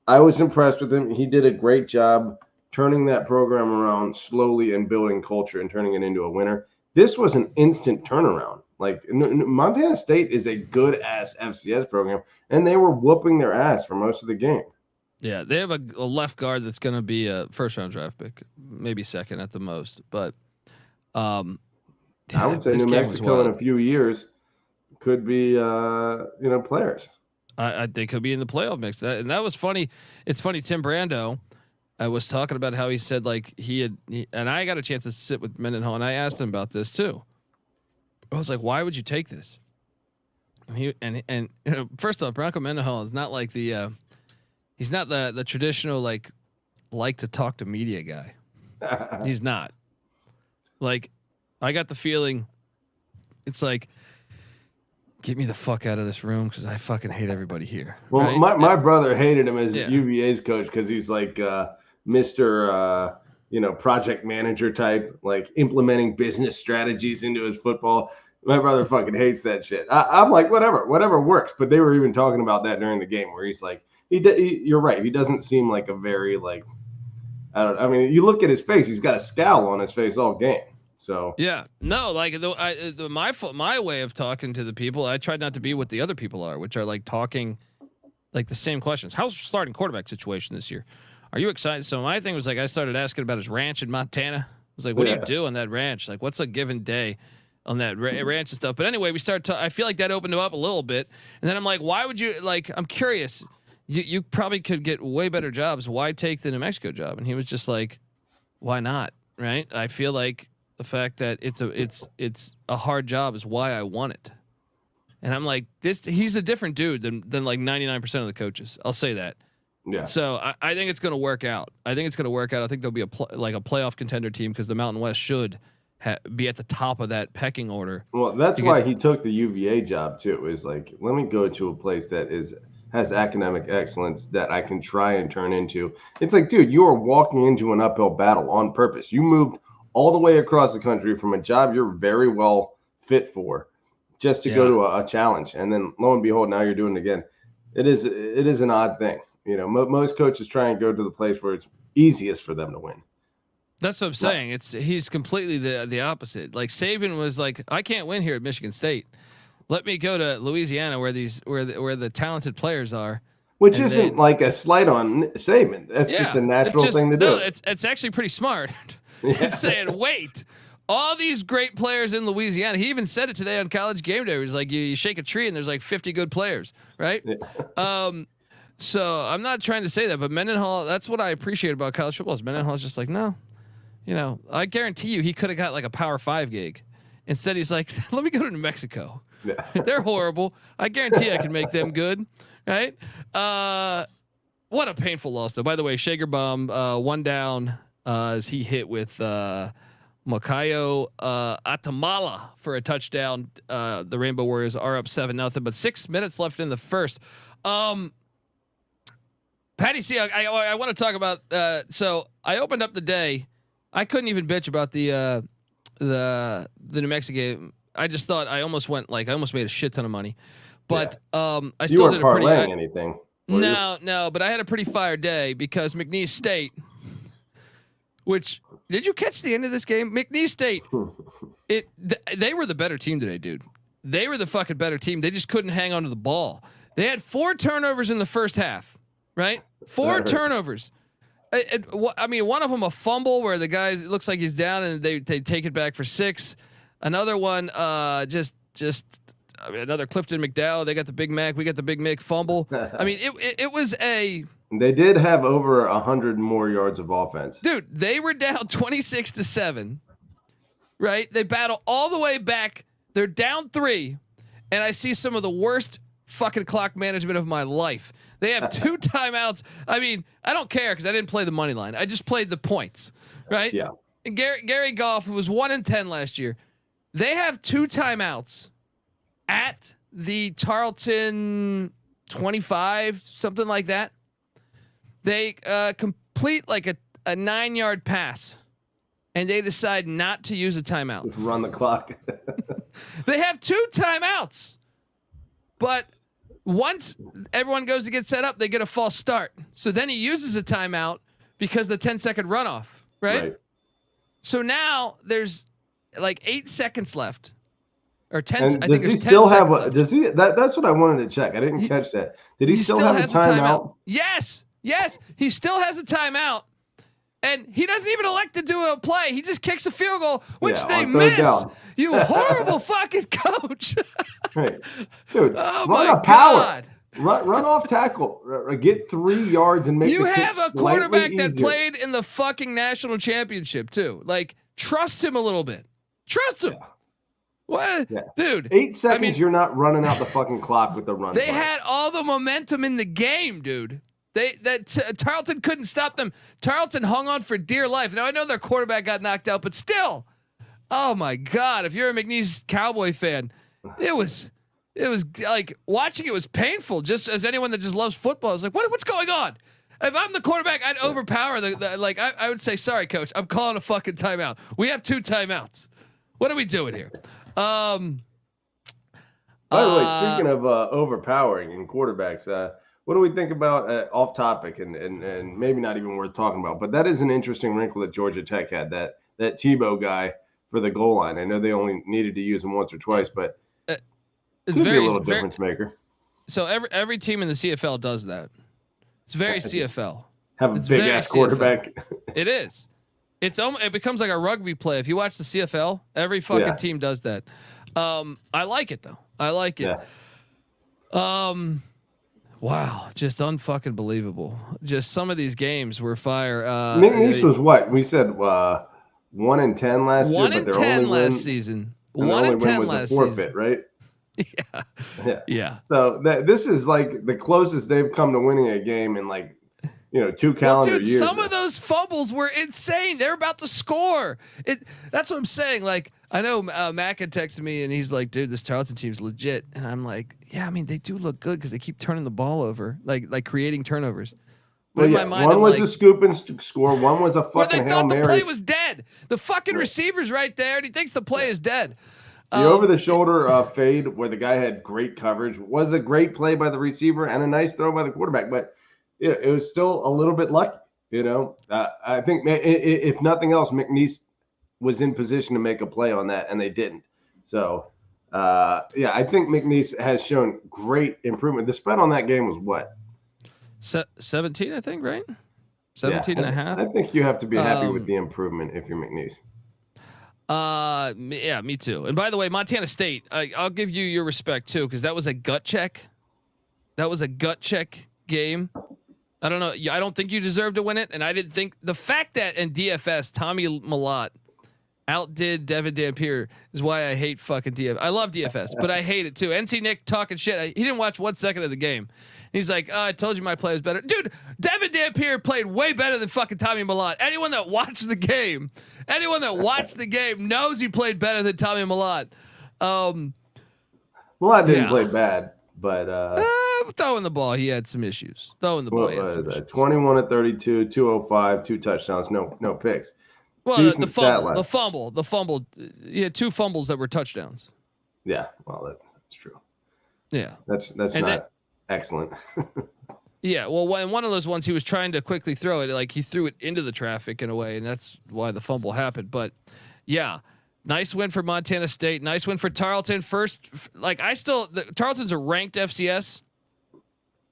I was impressed with him. He did a great job turning that program around slowly and building culture and turning it into a winner. This was an instant turnaround. Like Montana State is a good ass FCS program, and they were whooping their ass for most of the game. Yeah, they have a left guard that's going to be a first round draft pick, maybe second at the most. But I would say New Mexico in a few years could be players. They could be in the playoff mix, and that was funny. It's funny. Tim Brando was talking about how he said like and I got a chance to sit with Mendenhall, and I asked him about this too. I was like, why would you take this? And first off, Bronco Mendenhall is not like he's not the traditional like to talk to media guy. He's not. Like, I got the feeling it's like, get me the fuck out of this room because I fucking hate everybody here. Well, right? my brother hated him as UVA's coach because he's like Mr. Project manager type, like implementing business strategies into his football. My brother fucking hates that shit. I'm like, whatever works. But they were even talking about that during the game where he's like, you're right. He doesn't seem like a very like, I mean, you look at his face, he's got a scowl on his face all game. So yeah, no, like my way of talking to the people, I tried not to be what the other people are, which are like talking like the same questions. How's your starting quarterback situation this year? Are you excited? So my thing was like, I started asking about his ranch in Montana. I was like, what do you do on that ranch? Like, what's a given day on that ranch and stuff? But anyway, we started I feel like that opened him up a little bit. And then I'm like, why would you like, I'm curious, you probably could get way better jobs. Why take the New Mexico job? And he was just like, why not? Right. I feel like the fact that it's a hard job is why I want it. And I'm like, he's a different dude than like 99% of the coaches. I'll say that. Yeah. So I think it's going to work out. I think there'll be a playoff contender team because the Mountain West should be at the top of that pecking order. Well, that's why he took the UVA job too. It was like, let me go to a place that has academic excellence that I can try and turn into. It's like, dude, you are walking into an uphill battle on purpose. You moved all the way across the country from a job you're very well fit for just to go to a challenge. And then lo and behold, now you're doing it again. It is an odd thing. You know, most coaches try and go to the place where it's easiest for them to win. That's what I'm saying. He's completely the opposite. Like Saban was like, I can't win here at Michigan State. Let me go to Louisiana where the talented players are. Which isn't like a slight on Saban. That's just a natural thing to do. No, it's actually pretty smart. It's saying, wait, all these great players in Louisiana. He even said it today on College Game Day. He was like, you shake a tree and there's like 50 good players, right? Yeah. So I'm not trying to say that, but Mendenhall, that's what I appreciate about college football. Is Mendenhall's just like, no, I guarantee you he could have got like a Power 5 gig. Instead, he's like, let me go to New Mexico. Yeah. They're horrible. I guarantee I can make them good, right? What a painful loss, though. By the way, Shagerbaum, one down as he hit with Makayo Atamala for a touchdown. The Rainbow Warriors are up 7-0, but 6 minutes left in the first. Patty C, I want to talk about. So I opened up the day. I couldn't even bitch about the New Mexico game. I just thought I almost made a shit ton of money, but I still did a pretty. Anything? No, but I had a pretty fire day because McNeese State. Which did you catch the end of this game? McNeese State. They were the better team today, dude. They were the fucking better team. They just couldn't hang on to the ball. They had 4 turnovers in the first half. Right? 4 turnovers. I mean, one of them a fumble where the guy looks like he's down and they take it back for 6. Another one, just another Clifton McDowell. They got the Big Mac. We got the Big Mick fumble. I mean, it was a. They did have over 100 more yards of offense. Dude, they were down 26-7. Right? They battle all the way back. They're down 3, and I see some of the worst fucking clock management of my life. They have 2 timeouts. I mean, I don't care because I didn't play the money line. I just played the points, right? Yeah. And Gary Goff was 1-10 last year. They have 2 timeouts at the Tarlton 25, something like that. They complete like a 9-yard pass, and they decide not to use a timeout. Just run the clock. They have 2 timeouts, but once everyone goes to get set up, they get a false start. So then he uses a timeout because the 10-second runoff, right? So now there's like 8 seconds left, or 10. And I does think he there's still 10 have seconds a? left. Does he? That's what I wanted to check. I didn't catch that. Did he still have has a timeout? Yes, he still has a timeout, and he doesn't even elect to do a play. He just kicks a field goal, which they on third miss. down. You horrible fucking coach. Right. Dude, Oh run my a power. God. Run off tackle. Get 3 yards and make You the kick have a slightly quarterback that easier. played in the fucking national championship too. Like, trust him a little bit. Trust him. Yeah. What, Yeah. dude? 8 seconds. I mean, you're not running out the fucking clock with the run. They play. had all the momentum in the game, dude. Tarleton couldn't stop them. Tarleton hung on for dear life. Now I know their quarterback got knocked out, but still, oh my God! If you're a McNeese Cowboy fan, it was like watching it was painful. Just as anyone that just loves football is like, what's going on? If I'm the quarterback, I'd overpower I would say, sorry, coach, I'm calling a fucking timeout. We have 2 timeouts. What are we doing here? By the way, speaking of overpowering and quarterbacks, what do we think about off topic and maybe not even worth talking about? But that is an interesting wrinkle that Georgia Tech had, that Tebow guy for the goal line. I know they only needed to use him once or twice, but it's could be a little difference maker. So every team in the CFL does that. It's very CFL. Have a big ass quarterback. It is. It becomes like a rugby play. If you watch the CFL, every fucking team does that. I like it though. I like it. Yeah. Wow, just unfucking believable. Just some of these games were fire. McNeese was what we said 1-10 last year. 1-10 last season. 1-10 last season. Forfeit, right? Yeah. So this is like the closest they've come to winning a game in 2 calendar years. Some of those fumbles were insane. They're about to score. That's what I'm saying. Like, I know Mac had texted me and he's like, dude, this Tarleton team's legit. And I'm like, yeah, I mean, they do look good because they keep turning the ball over, like creating turnovers. But in my mind, one was a scoop and score. One was a fucking Hail Mary. The play was dead. The fucking receiver's right there, and he thinks the play is dead. The over-the-shoulder fade where the guy had great coverage was a great play by the receiver and a nice throw by the quarterback. But it was still a little bit lucky. I think if nothing else, McNeese was in position to make a play on that, and they didn't. So, I think McNeese has shown great improvement. The spread on that game was what? 17, I think, right? 17 and a half. I think you have to be happy with the improvement if you're McNeese. Yeah, me too. And by the way, Montana State, I'll give you your respect too, because that was a gut check. That was a gut check game. I don't know. I don't think you deserved to win it, and I didn't think the fact that in DFS Tommy Mellott outdid Devin Dampier is why I hate fucking DFS. I love DFS, but I hate it too. NC Nick talking shit. He didn't watch 1 second of the game. He's like, I told you my play was better. Dude, Devin Dampier played way better than fucking Tommy Mellott. Anyone that watched the game knows he played better than Tommy Mellott. Mellott didn't play bad, but throwing the ball, he had some issues. Throwing the ball, he had some issues. 21 of 32, 205, 2 touchdowns, no picks. Well, the fumble. He had 2 fumbles that were touchdowns. Yeah, well, that's true. Yeah, that's not excellent. Yeah, well, one of those ones he was trying to quickly throw it, like he threw it into the traffic in a way, and that's why the fumble happened. But yeah, nice win for Montana State. Nice win for Tarleton. Tarleton's a ranked FCS,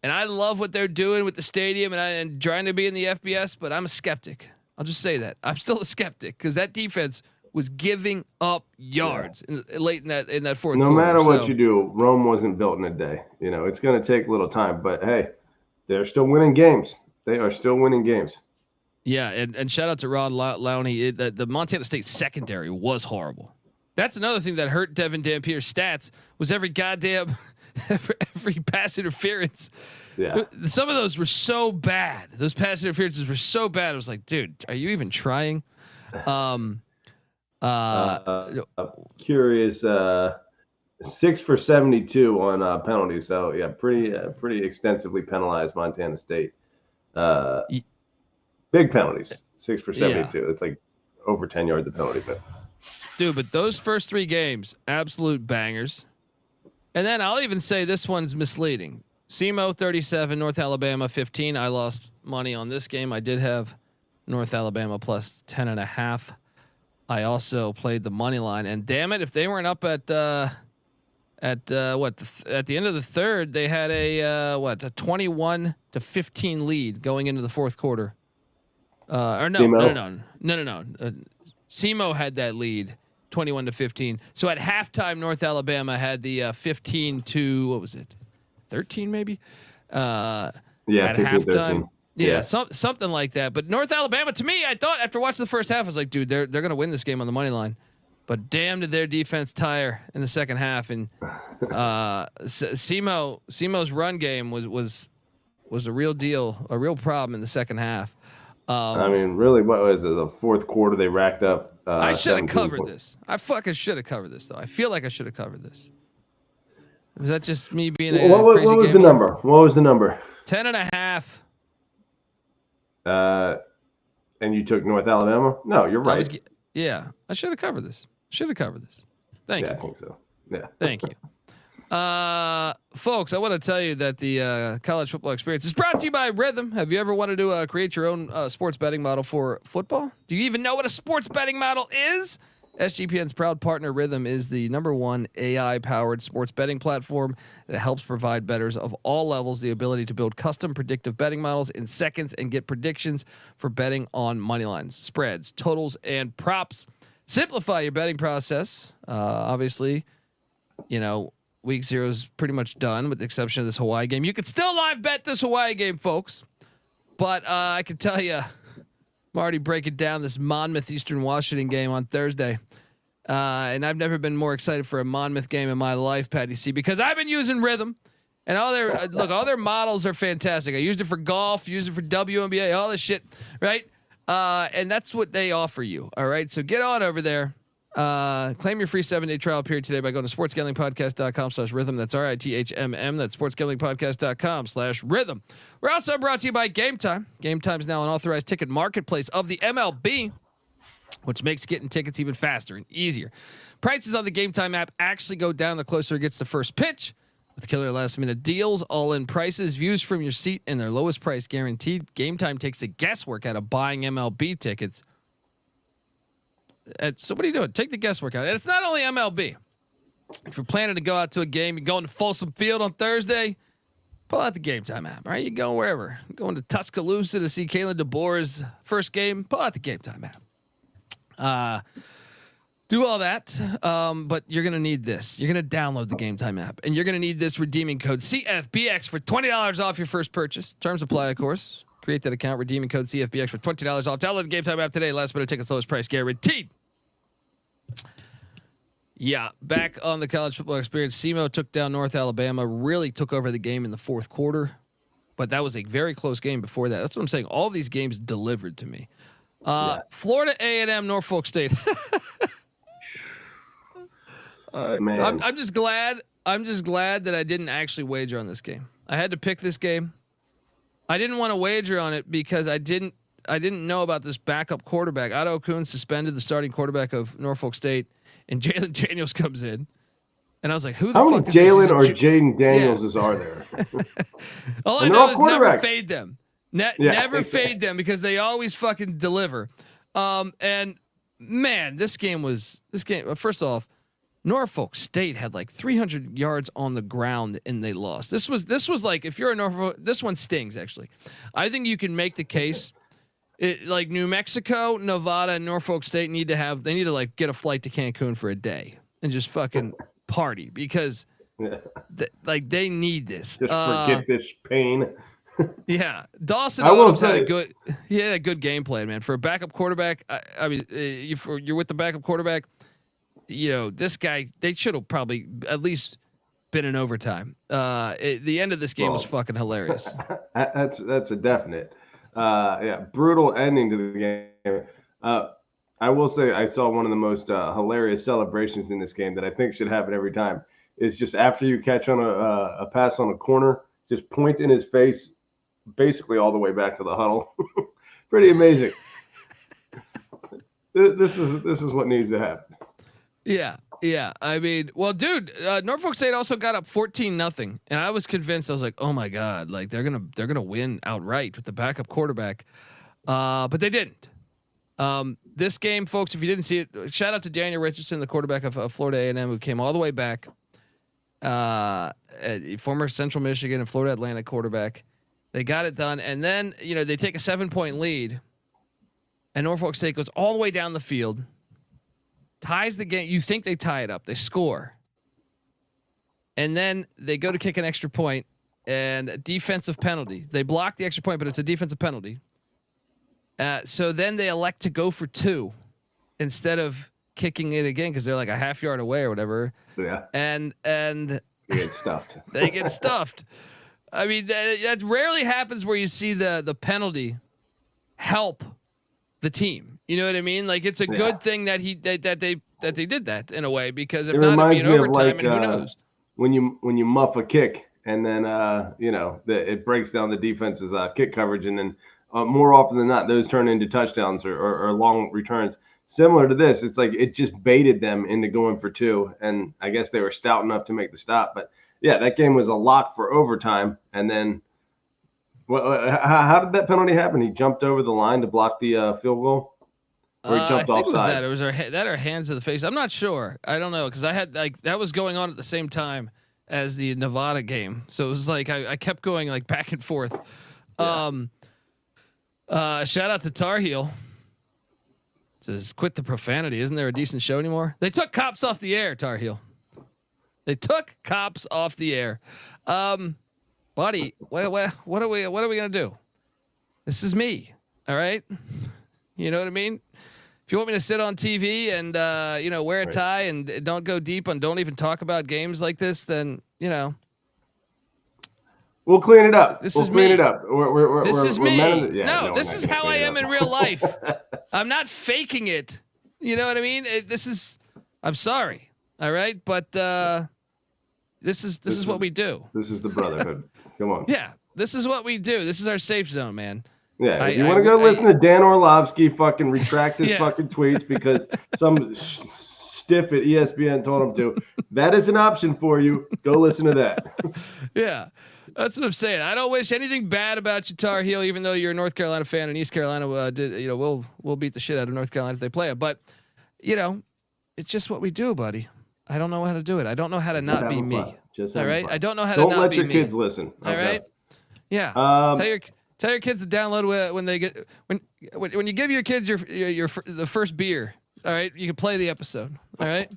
and I love what they're doing with the stadium and trying to be in the FBS. But I'm a skeptic. I'll just say that I'm still a skeptic because that defense was giving up yards late in that fourth. No quarter, matter what you do, Rome wasn't built in a day. It's going to take a little time, but hey, they're still winning games. They are still winning games. Yeah, and shout out to Ron Lowney. The Montana State secondary was horrible. That's another thing that hurt Devin Dampier's stats was every goddamn every pass interference. Yeah, some of those were so bad. Those pass interferences were so bad. I was like, dude, are you even trying? Curious. 6 for 72 on penalties. So yeah, pretty extensively penalized Montana State. Big penalties. 6 for 72. Yeah. It's like over 10 yards of penalty. But those first 3 games, absolute bangers. And then I'll even say this one's misleading. SEMO 37, North Alabama 15. I lost money on this game. I did have North Alabama plus 10.5. I also played the money line, and damn it, if they weren't up at the end of the third, they had a 21-15 lead going into the fourth quarter. Or no. SEMO had that lead, 21-15. So at halftime, North Alabama had the 15 to what was it, 13 maybe? At 15, halftime. 13. Yeah, something like that. But North Alabama, to me, I thought after watching the first half, I was like, dude, they're going to win this game on the money line. But damn, did their defense tire in the second half. And SEMO's run game was a real deal, a real problem in the second half. I mean, really, what was it? The fourth quarter they racked up. I should have covered points. this. I fucking should have covered this, though. I feel like I should have covered this. Was that just me being a crazy what was the number? What was the number? 10.5. And you took North Alabama? No, you're right. I should have covered this. Thank you. I think so. Yeah. Thank you. Folks, I want to tell you that the college football experience is brought to you by Rhythm. Have you ever wanted to create your own sports betting model for football? Do you even know what a sports betting model is? SGPN's proud partner Rhythm is the #1 AI-powered sports betting platform that helps provide bettors of all levels the ability to build custom predictive betting models in seconds and get predictions for betting on money lines, spreads, totals, and props. Simplify your betting process. Obviously, week 0 is pretty much done with the exception of this Hawaii game. You could still live bet this Hawaii game, folks. But I can tell you, I'm already breaking down this Monmouth Eastern Washington game on Thursday. And I've never been more excited for a Monmouth game in my life, Patty C, because I've been using Rhythm. And all their models are fantastic. I used it for golf, used it for WNBA, all this shit, right? And that's what they offer you. All right. So get on over there. Claim your free 7-day trial period today by going to sportsgamblingpodcast.com/rhythm. That's RITHMM. That's sportsgamblingpodcast.com/rhythm. We're also brought to you by Game Time. Game Time is now an authorized ticket marketplace of the MLB, which makes getting tickets even faster and easier. Prices on the Game Time app actually go down the closer it gets to first pitch. With killer last-minute deals, all-in prices, views from your seat, and their lowest price guaranteed, Game Time takes the guesswork out of buying MLB tickets. So what are you doing? Take the guesswork out. And it's not only MLB. If you're planning to go out to a game, you're going to Folsom Field on Thursday, pull out the Game Time app. All right, you go wherever. You're going to Tuscaloosa to see Kalen DeBoer's first game, pull out the Game Time app. Do all that, but you're gonna need this. You're gonna download the Game Time app, and you're gonna need this redeeming code CFBX for $20 off your first purchase. Terms apply, of course. Create that account, redeeming code CFBX for $20 off. Download the Game Time app today. Last minute tickets, lowest price guaranteed. Yeah, back on the college football experience. SEMO took down North Alabama. Really took over the game in the fourth quarter, but that was a very close game before that. That's what I'm saying. All these games delivered to me. Florida A&M, Norfolk State. I'm just glad that I didn't actually wager on this game. I had to pick this game. I didn't want to wager on it because I didn't know about this backup quarterback. Otto Kuhn suspended, the starting quarterback of Norfolk State, and Jalen Daniels comes in. And I was like, who the fuck is this? How many Jalen or Jaden Daniels are there? All I know is never fade them. Never fade them because they always fucking deliver. And man, this game. First off, Norfolk State had like 300 yards on the ground and they lost. This was like, if you're a Norfolk, this one stings actually. I think you can make the case. Like New Mexico, Nevada, and Norfolk State need to like get a flight to Cancun for a day and just fucking party because they need this. Just forget this pain. Yeah, Dawson Adams had a good game plan, man. For a backup quarterback, I mean, you're with the backup quarterback. This guy, they should have probably at least been in overtime. The end of this game was fucking hilarious. That's a definite. Brutal ending to the game. I will say I saw one of the most hilarious celebrations in this game that I think should happen every time. Is just after you catch on a pass on a corner, just point in his face, basically all the way back to the huddle. Pretty amazing. This is what needs to happen. Yeah. I mean, well, dude, Norfolk State also got up 14-0, and I was convinced. I was like, oh my god, like they're gonna win outright with the backup quarterback. but they didn't. This game, folks, if you didn't see it, shout out to Daniel Richardson, the quarterback of Florida A&M, who came all the way back. Former Central Michigan and Florida Atlantic quarterback. They got it done, and then they take a 7-point lead, and Norfolk State goes all the way down the field, ties the game. You think they tie it up? They score, and then they go to kick an extra point, and a defensive penalty. They block the extra point, but it's a defensive penalty. So then they elect to go for 2 instead of kicking it again because they're like a half yard away or whatever. Yeah. And they get stuffed. They get stuffed. I mean, that rarely happens where you see the penalty help the team. You know what I mean? Like it's a good thing that they did that in a way, because if not, it'd be an overtime, and who knows? When you muff a kick and then it breaks down the defense's kick coverage, and then more often than not, those turn into touchdowns or long returns. Similar to this, it's like it just baited them into going for 2, and I guess they were stout enough to make the stop. But yeah, that game was a lock for overtime. And then, how did that penalty happen? He jumped over the line to block the field goal, or he jumped off sides? It was our hands to the face. I'm not sure. I don't know, because I had that was going on at the same time as the Nevada game, so it was like I kept going like back and forth. Yeah. Shout out to Tar Heel. It says, quit the profanity. Isn't there a decent show anymore? They took cops off the air, Tar Heel. They took cops off the air. Buddy, what are we gonna do? This is me. All right. You know what I mean? If you want me to sit on TV and wear a tie and don't go deep and don't even talk about games like this, then we'll clean it up. This is me. This is me. No, this is how I am in real life. I'm not faking it. You know what I mean? I'm sorry. All right. But this is what we do. This is the brotherhood. Come on. Yeah. This is what we do. This is our safe zone, man. Yeah. If you want to go listen to Dan Orlovsky fucking retract his fucking tweets because some stiff at ESPN told him to, that is an option for you. Go listen to that. Yeah. That's what I'm saying. I don't wish anything bad about you, Tar Heel, even though you're a North Carolina fan and East Carolina we'll beat the shit out of North Carolina if they play it. But it's just what we do, buddy. I don't know how to do it. I don't know how to not be me. All right. I don't know how to not be me. Don't let your kids listen. All right. Yeah. Tell your kids to download when they get when you give your kids the first beer. All right. You can play the episode. All right.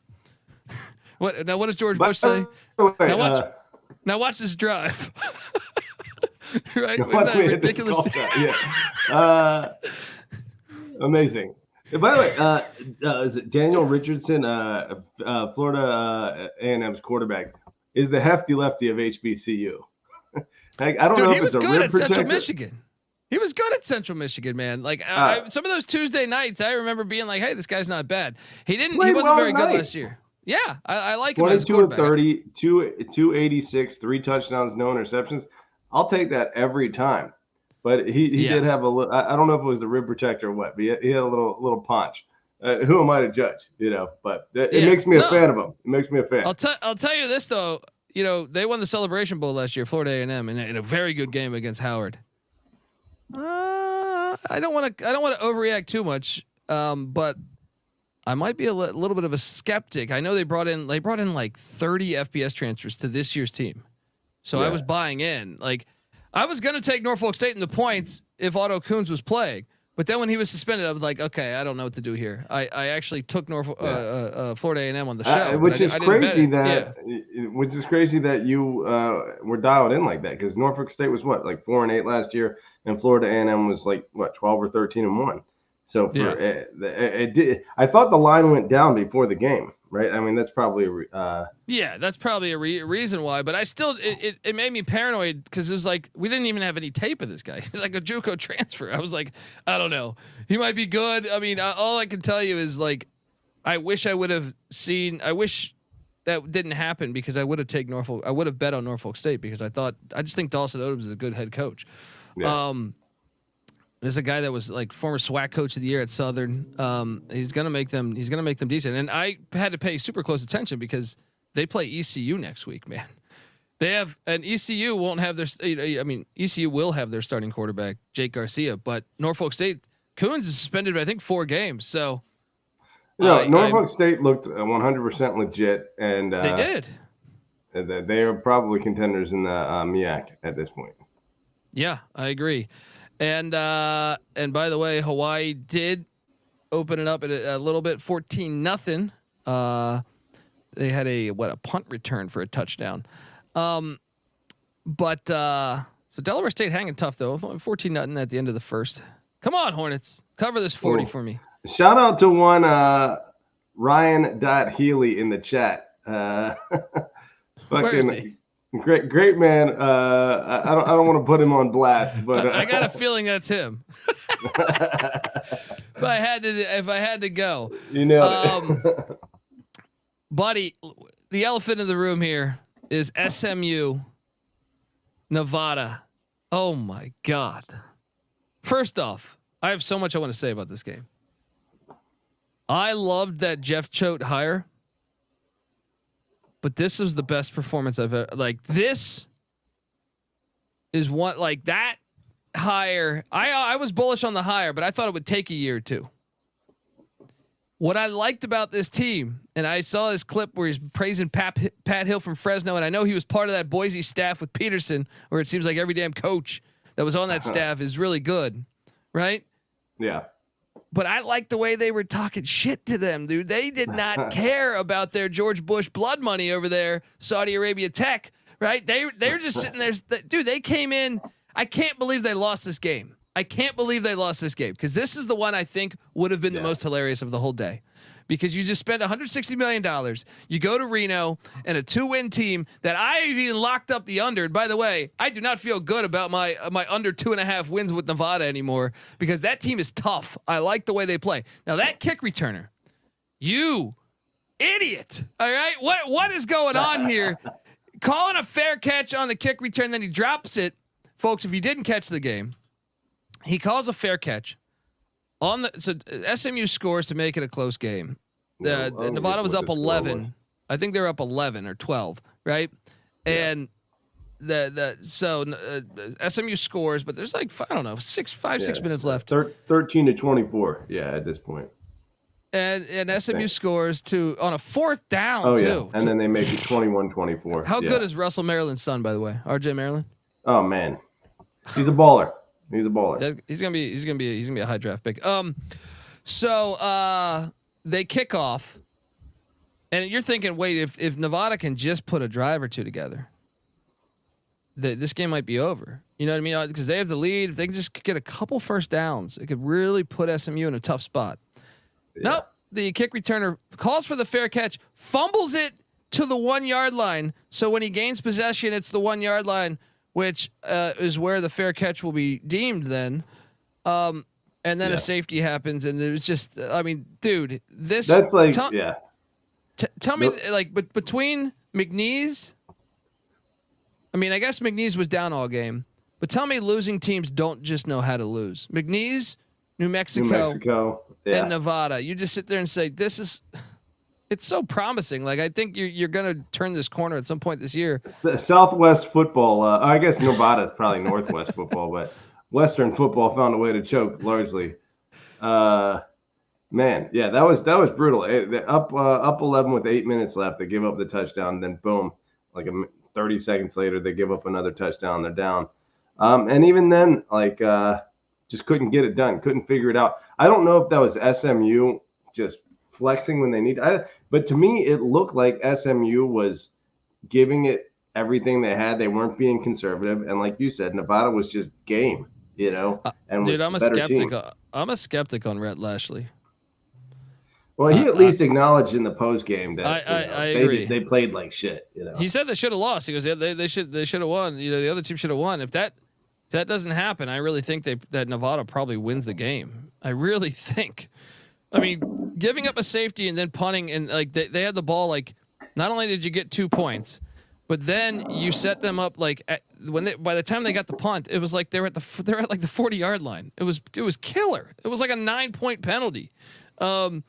What does George Bush say? Now watch this drive. Right? With that ridiculous. Amazing. By the way, is it Daniel Richardson, Florida A&M's quarterback, is the hefty lefty of HBCU? I don't know if it's a rib protector. He was good at Central Michigan. He was good at Central Michigan, man. Like some of those Tuesday nights, I remember being like, "Hey, this guy's not bad." He wasn't very good last year. Yeah, I like him as a quarterback. 22 of 30, 286, 3 touchdowns, no interceptions. I'll take that every time. But he did have a little. I don't know if it was the rib protector or what, but he had a little punch. Who am I to judge? But it makes me a fan of him. It makes me a fan. I'll tell you this though. They won the Celebration Bowl last year, Florida A&M, in a very good game against Howard. I don't want to overreact too much, but I might be a little bit of a skeptic. I know they brought in like 30 FBS transfers to this year's team, so I was buying in. Like I was going to take Norfolk State in the points if Otto Kuhns was playing, but then when he was suspended, I was like, okay, I don't know what to do here. I actually took Norfolk, Florida A&M on the show, which is crazy that you were dialed in like that, because Norfolk State was what, like 4-8 last year, and Florida A&M was like what, 12 or 13-1. So it did. I thought the line went down before the game, right? I mean, that's probably that's probably a reason why. But I still it made me paranoid because it was like we didn't even have any tape of this guy. He's like a JUCO transfer. I was like, I don't know. He might be good. I mean, all I can tell you is like, I wish I would have seen. I wish that didn't happen because I would have taken Norfolk. I would have bet on Norfolk State because I just think Dawson Odom is a good head coach. Yeah. This is a guy that was like former SWAC coach of the year at Southern. He's gonna make them decent. And I had to pay super close attention because they play ECU next week, man. They have, and ECU won't have their. I mean, ECU will have their starting quarterback, Jake Garcia, but Norfolk State, Coons is suspended, I think, 4 games. So, Norfolk State looked 100% legit, and they did. They are probably contenders in the MEAC at this point. Yeah, I agree. And by the way, Hawaii did open it up at a little bit, 14-0. They had a punt return for a touchdown. But so Delaware State hanging tough though, 14-0 at the end of the first. Come on, Hornets, cover this 40 for me. Shout out to one Ryan Healy in the chat. Where is he? Great man. I don't want to put him on blast, but I got a feeling that's him. If I had to go, you nailed it. Buddy, the elephant in the room here is SMU, Nevada. Oh my God. First off, I have so much I want to say about this game. I loved that Jeff Choate hire, but this was the best performance I've ever. Like, this is what, like, that hire. I was bullish on the hire, but I thought it would take a year or two. What I liked about this team, and I saw this clip where he's praising Pat Hill from Fresno, and I know he was part of that Boise staff with Peterson, where it seems like every damn coach that was on that staff is really good, right? Yeah. But I like the way they were talking shit to them, dude. They did not care about their George Bush blood money over there, Saudi Arabia Tech, right? They were just sitting there, dude. They came in. I can't believe they lost this game. I can't believe they lost this game, because this is the one I think would have been the most hilarious of the whole day, because you just spent $160 million. You go to Reno and a 2-win team that I even locked up the under. And by the way, I do not feel good about my under 2.5 wins with Nevada anymore, because that team is tough. I like the way they play. Now that kick returner, you idiot. All right. What is going on here? Calling a fair catch on the kick return, then he drops it. Folks, if you didn't catch the game, he calls a fair catch on the. So SMU scores to make it a close game. Nevada was up 11. I think they're up 11 or 12, right? Yeah. And SMU scores, but there's like, I don't know, 6 minutes left. 13-24. Yeah, at this point. And SMU scores on a 4th down. Oh, too. Yeah. And then they make it 21-24. How good is Russell Maryland's son, by the way? RJ Maryland? Oh man, he's a baller. He's a baller. He's gonna be a high draft pick. So they kick off, and you're thinking, wait, if Nevada can just put a drive or two together, this game might be over. You know what I mean? Because they have the lead. If they can just get a couple first downs, it could really put SMU in a tough spot. Yeah. Nope. The kick returner calls for the fair catch, fumbles it to the 1-yard line. So when he gains possession, it's the 1-yard line, which is where the fair catch will be deemed then. And then a safety happens, and it was just, I mean, dude, that's like, tell me, like, but between McNeese, I mean, I guess McNeese was down all game, but tell me losing teams don't just know how to lose. McNeese, New Mexico, and Nevada. You just sit there and say, it's so promising. Like, I think you're going to turn this corner at some point this year. Southwest football. I guess Nevada is probably Northwest football, but Western football found a way to choke largely. Man, yeah, that was brutal. Up 11 with 8 minutes left. They give up the touchdown, and then boom, like 30 seconds later, they give up another touchdown. They're down. And even then, like, just couldn't get it done. Couldn't figure it out. I don't know if that was SMU just flexing when they need. But to me, it looked like SMU was giving it everything they had. They weren't being conservative, and like you said, Nevada was just game, you know. And dude, I'm a skeptic. I'm a skeptic on Rhett Lashley. Well, he at least acknowledged in the post game that I agree. They played like shit. You know, he said they should have lost. He goes, yeah, they should have won. You know, the other team should have won. If that doesn't happen, I really think that Nevada probably wins the game. I really think. I mean, giving up a safety and then punting, and like they had the ball. Like, not only did you get 2 points, but then you set them up like by the time they got the punt, it was like they're at like the 40-yard line. It was killer. It was like a 9-point penalty. I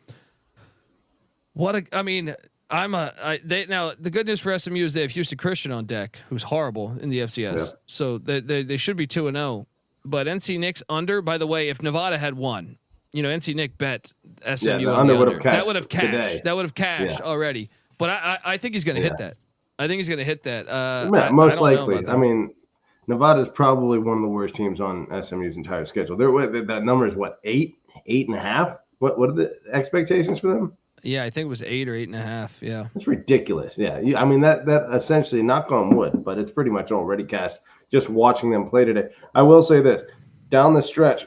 Now the good news for SMU is they have Houston Christian on deck, who's horrible in the FCS. Yeah. So they should be 2-0. But NC Nick's under. By the way, if Nevada had won, NC Nick bet SMU the on under the would under. have cashed That would have cashed. today. That would have cashed Yeah. already. But I think he's going to hit that. I think he's going to hit that. Most I don't know likely. about that. I mean, Nevada's probably one of the worst teams on SMU's entire schedule. That number is what, 8.5? What are the expectations for them? Yeah, I think it was 8 or 8.5. Yeah, it's ridiculous. Yeah, I mean that essentially, knock on wood, but it's pretty much already cast. Just watching them play today, I will say this: down the stretch,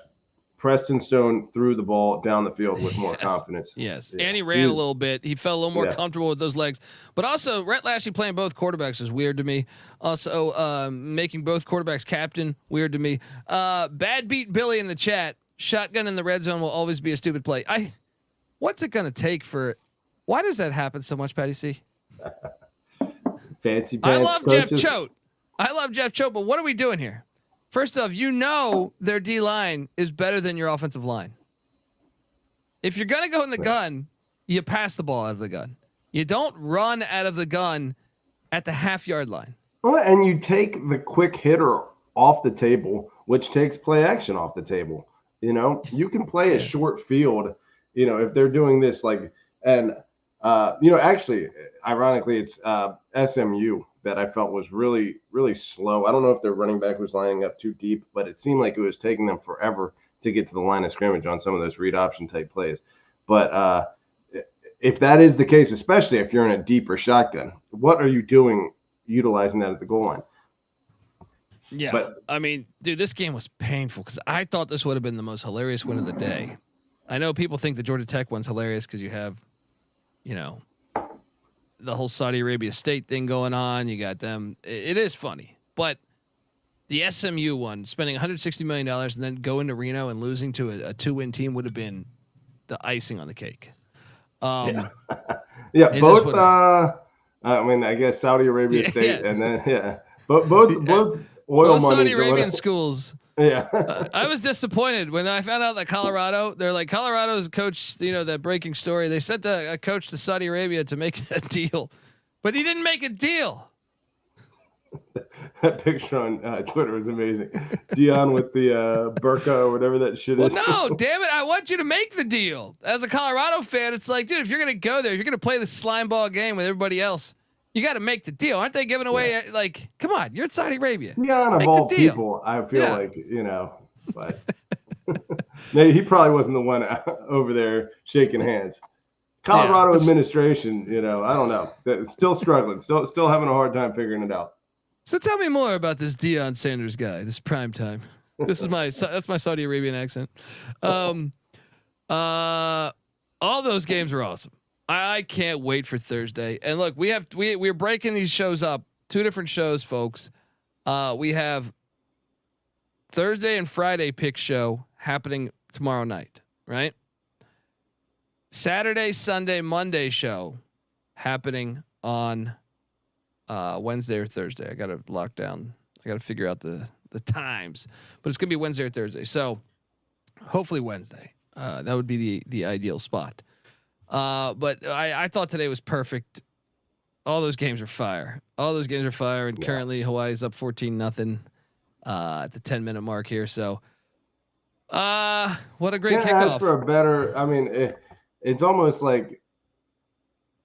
Preston Stone threw the ball down the field with more confidence. Yes, and he ran a little bit. He felt a little more comfortable with those legs. But also, Rhett Lashley playing both quarterbacks is weird to me. Also, making both quarterbacks captain, weird to me. Bad beat Billy in the chat. Shotgun in the red zone will always be a stupid play. What's it going to take for? Why does that happen so much, Patty C? Fancy pants. I love coaches. Jeff Choate. But what are we doing here? First off, their D line is better than your offensive line. If you're going to go in the gun, you pass the ball out of the gun. You don't run out of the gun at the half-yard line. Well, and you take the quick hitter off the table, which takes play action off the table. You can play a short field. If they're doing this, actually, ironically, it's SMU that I felt was really, really slow. I don't know if their running back was lining up too deep, but it seemed like it was taking them forever to get to the line of scrimmage on some of those read option type plays. But if that is the case, especially if you're in a deeper shotgun, what are you doing utilizing that at the goal line? Yeah, but I mean, dude, this game was painful because I thought this would have been the most hilarious win of the day. I know people think the Georgia Tech one's hilarious because you have, the whole Saudi Arabia state thing going on. You got them. It is funny, but the SMU one, spending $160 million and then going to Reno and losing to a 2-win team would have been the icing on the cake. Yeah, both. I mean, I guess Saudi Arabia state, and then both oil Saudi Arabian schools. Yeah, I was disappointed when I found out that Colorado. They're like Colorado's coach. That breaking story. They sent a coach to Saudi Arabia to make a deal, but he didn't make a deal. That picture on Twitter was amazing. Dion with the burqa or whatever that shit is. No, damn it! I want you to make the deal. As a Colorado fan, it's like, dude, if you're gonna go there, if you're gonna play the slime ball game with everybody else, you got to make the deal. Aren't they giving away? Come on, you're in Saudi Arabia. Yeah, of all people, I feel like but maybe he probably wasn't the one over there shaking hands. Colorado administration, I don't know. They're still struggling, still having a hard time figuring it out. So tell me more about this Deion Sanders guy, this prime time. That's my Saudi Arabian accent. All those games were awesome. I can't wait for Thursday. And look, we're breaking these shows up, 2 different shows, folks. We have Thursday and Friday pick show happening tomorrow night, right? Saturday, Sunday, Monday show happening on Wednesday or Thursday. I got to lock down. I got to figure out the times, but it's going to be Wednesday or Thursday. So hopefully Wednesday. That would be the ideal spot. But I thought today was perfect. All those games are fire. And currently Hawaii's up 14-0 at the 10-minute mark here. So, what a great kickoff. Ask for a better. I mean, it's almost like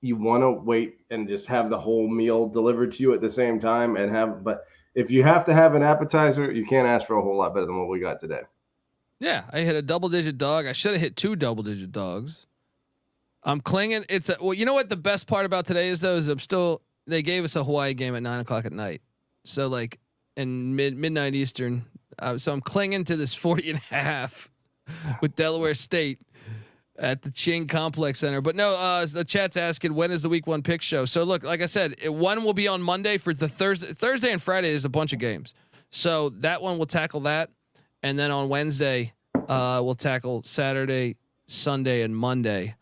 you want to wait and just have the whole meal delivered to you at the same time but if you have to have an appetizer, you can't ask for a whole lot better than what we got today. Yeah, I hit a double-digit dog. I should have hit 2 double-digit dogs. I'm clinging. You know what the best part about today is though, is they gave us a Hawaii game at 9:00 at night. So like in midnight Eastern. So I'm clinging to this 40.5 with Delaware State at the Ching Complex Center. But no, the chat's asking, when is the week 1 pick show? So look, like I said, one will be on Monday for the Thursday and Friday is a bunch of games. So that one will tackle that. And then on Wednesday, we'll tackle Saturday, Sunday, and Monday.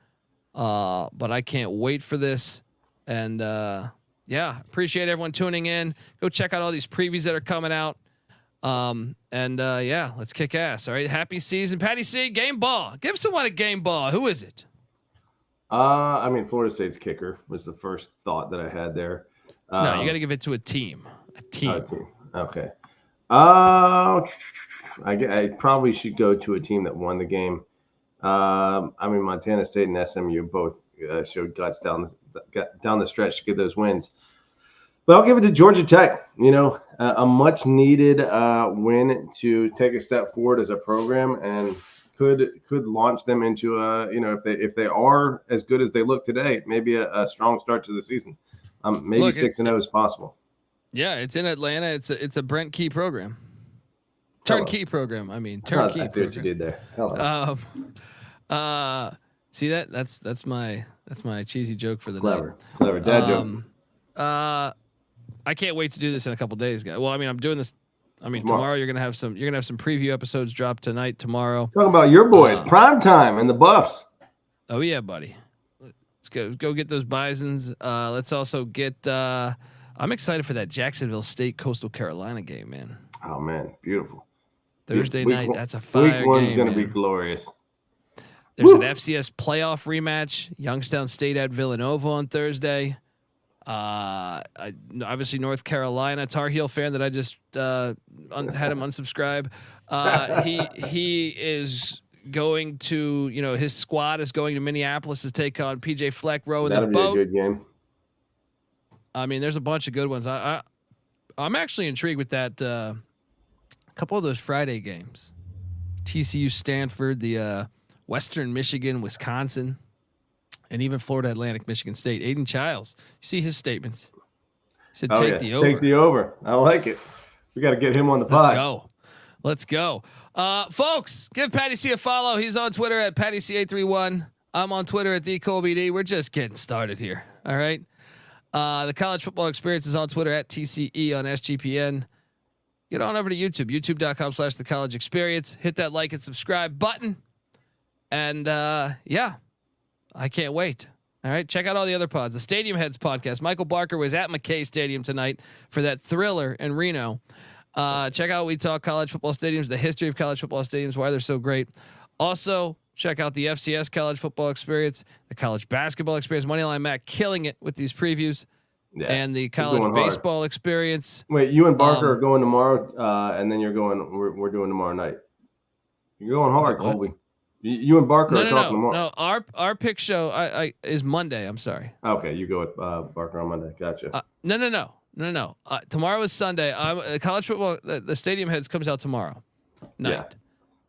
But I can't wait for this. And appreciate everyone tuning in. Go check out all these previews that are coming out. Let's kick ass. All right. Happy season. Patty C, game ball. Give someone a game ball. Who is it? I mean, Florida State's kicker was the first thought that I had there. No, you got to give it to a team. A team. Oh, team. Okay. I probably should go to a team that won the game. I mean, Montana State and SMU both showed guts down the stretch to get those wins. But I'll give it to Georgia Tech. You know, a much needed win to take a step forward as a program, and could launch them into a, you know, if they are as good as they look today, maybe a strong start to the season. Maybe 6-0 is possible. Yeah, it's in Atlanta. It's a Brent Key program. Turnkey program. I mean, turnkey. I see what you did there. Hello. See that? That's my cheesy joke for the Clever night. dad joke. I can't wait to do this in a couple days, guys. Well, I mean, I'm doing this. I mean, tomorrow you're gonna have some preview episodes drop tonight, tomorrow. Talking about your boys, prime time and the Buffs. Oh yeah, buddy. Let's go get those Bisons. Let's also get. I'm excited for that Jacksonville State Coastal Carolina game, man. Oh man, beautiful. Thursday night. That's a fire game. Week one's going to be glorious. There's an FCS playoff rematch. Youngstown State at Villanova on Thursday. Obviously North Carolina Tar Heel fan that I just had him unsubscribe. He is going to, you know, his squad is going to Minneapolis to take on PJ Fleck Row in the boat. That'll be a good game. I mean, there's a bunch of good ones. I'm actually intrigued with that. Couple of those Friday games, TCU, Stanford, the Western Michigan, Wisconsin, and even Florida Atlantic, Michigan State. Aiden Childs, you see his statements. He said, "Take the over." Take the over. I like it. We got to get him on the pod. Let's go, folks. Give Patty C a follow. He's on Twitter at PattyC831. I'm on Twitter at TheColbyD. We're just getting started here. All right. The College Football Experience is on Twitter at TCE on SGPN. Get on over to YouTube, youtube.com/The College Experience. Hit that like and subscribe button. And yeah, I can't wait. All right. Check out all the other pods. The Stadium Heads podcast. Michael Barker was at McKay Stadium tonight for that thriller in Reno. Check out We Talk College Football Stadiums, the history of college football stadiums, why they're so great. Also, check out the FCS College Football Experience, the College Basketball Experience. Moneyline Mac killing it with these previews. Yeah, and the College Baseball Experience. Wait, you and Barker are going tomorrow, and then you're going. We're doing tomorrow night. You're going hard, Colby. You and Barker are talking tomorrow. No, our pick show is Monday. I'm sorry. Okay, you go with Barker on Monday. Gotcha. No. Tomorrow is Sunday. College football. The Stadium Heads comes out tomorrow night.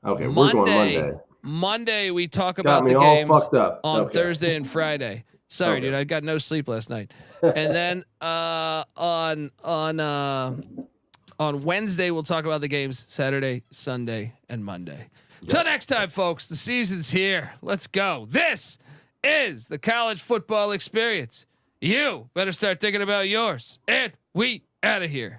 Yeah. Okay, we're going Monday. Monday we talk about the games on Thursday and Friday. Sorry, dude. I got no sleep last night. And then on Wednesday we'll talk about the games Saturday, Sunday, and Monday. Till next time, folks. The season's here. Let's go. This is the College Football Experience. You better start thinking about yours. And we out of here.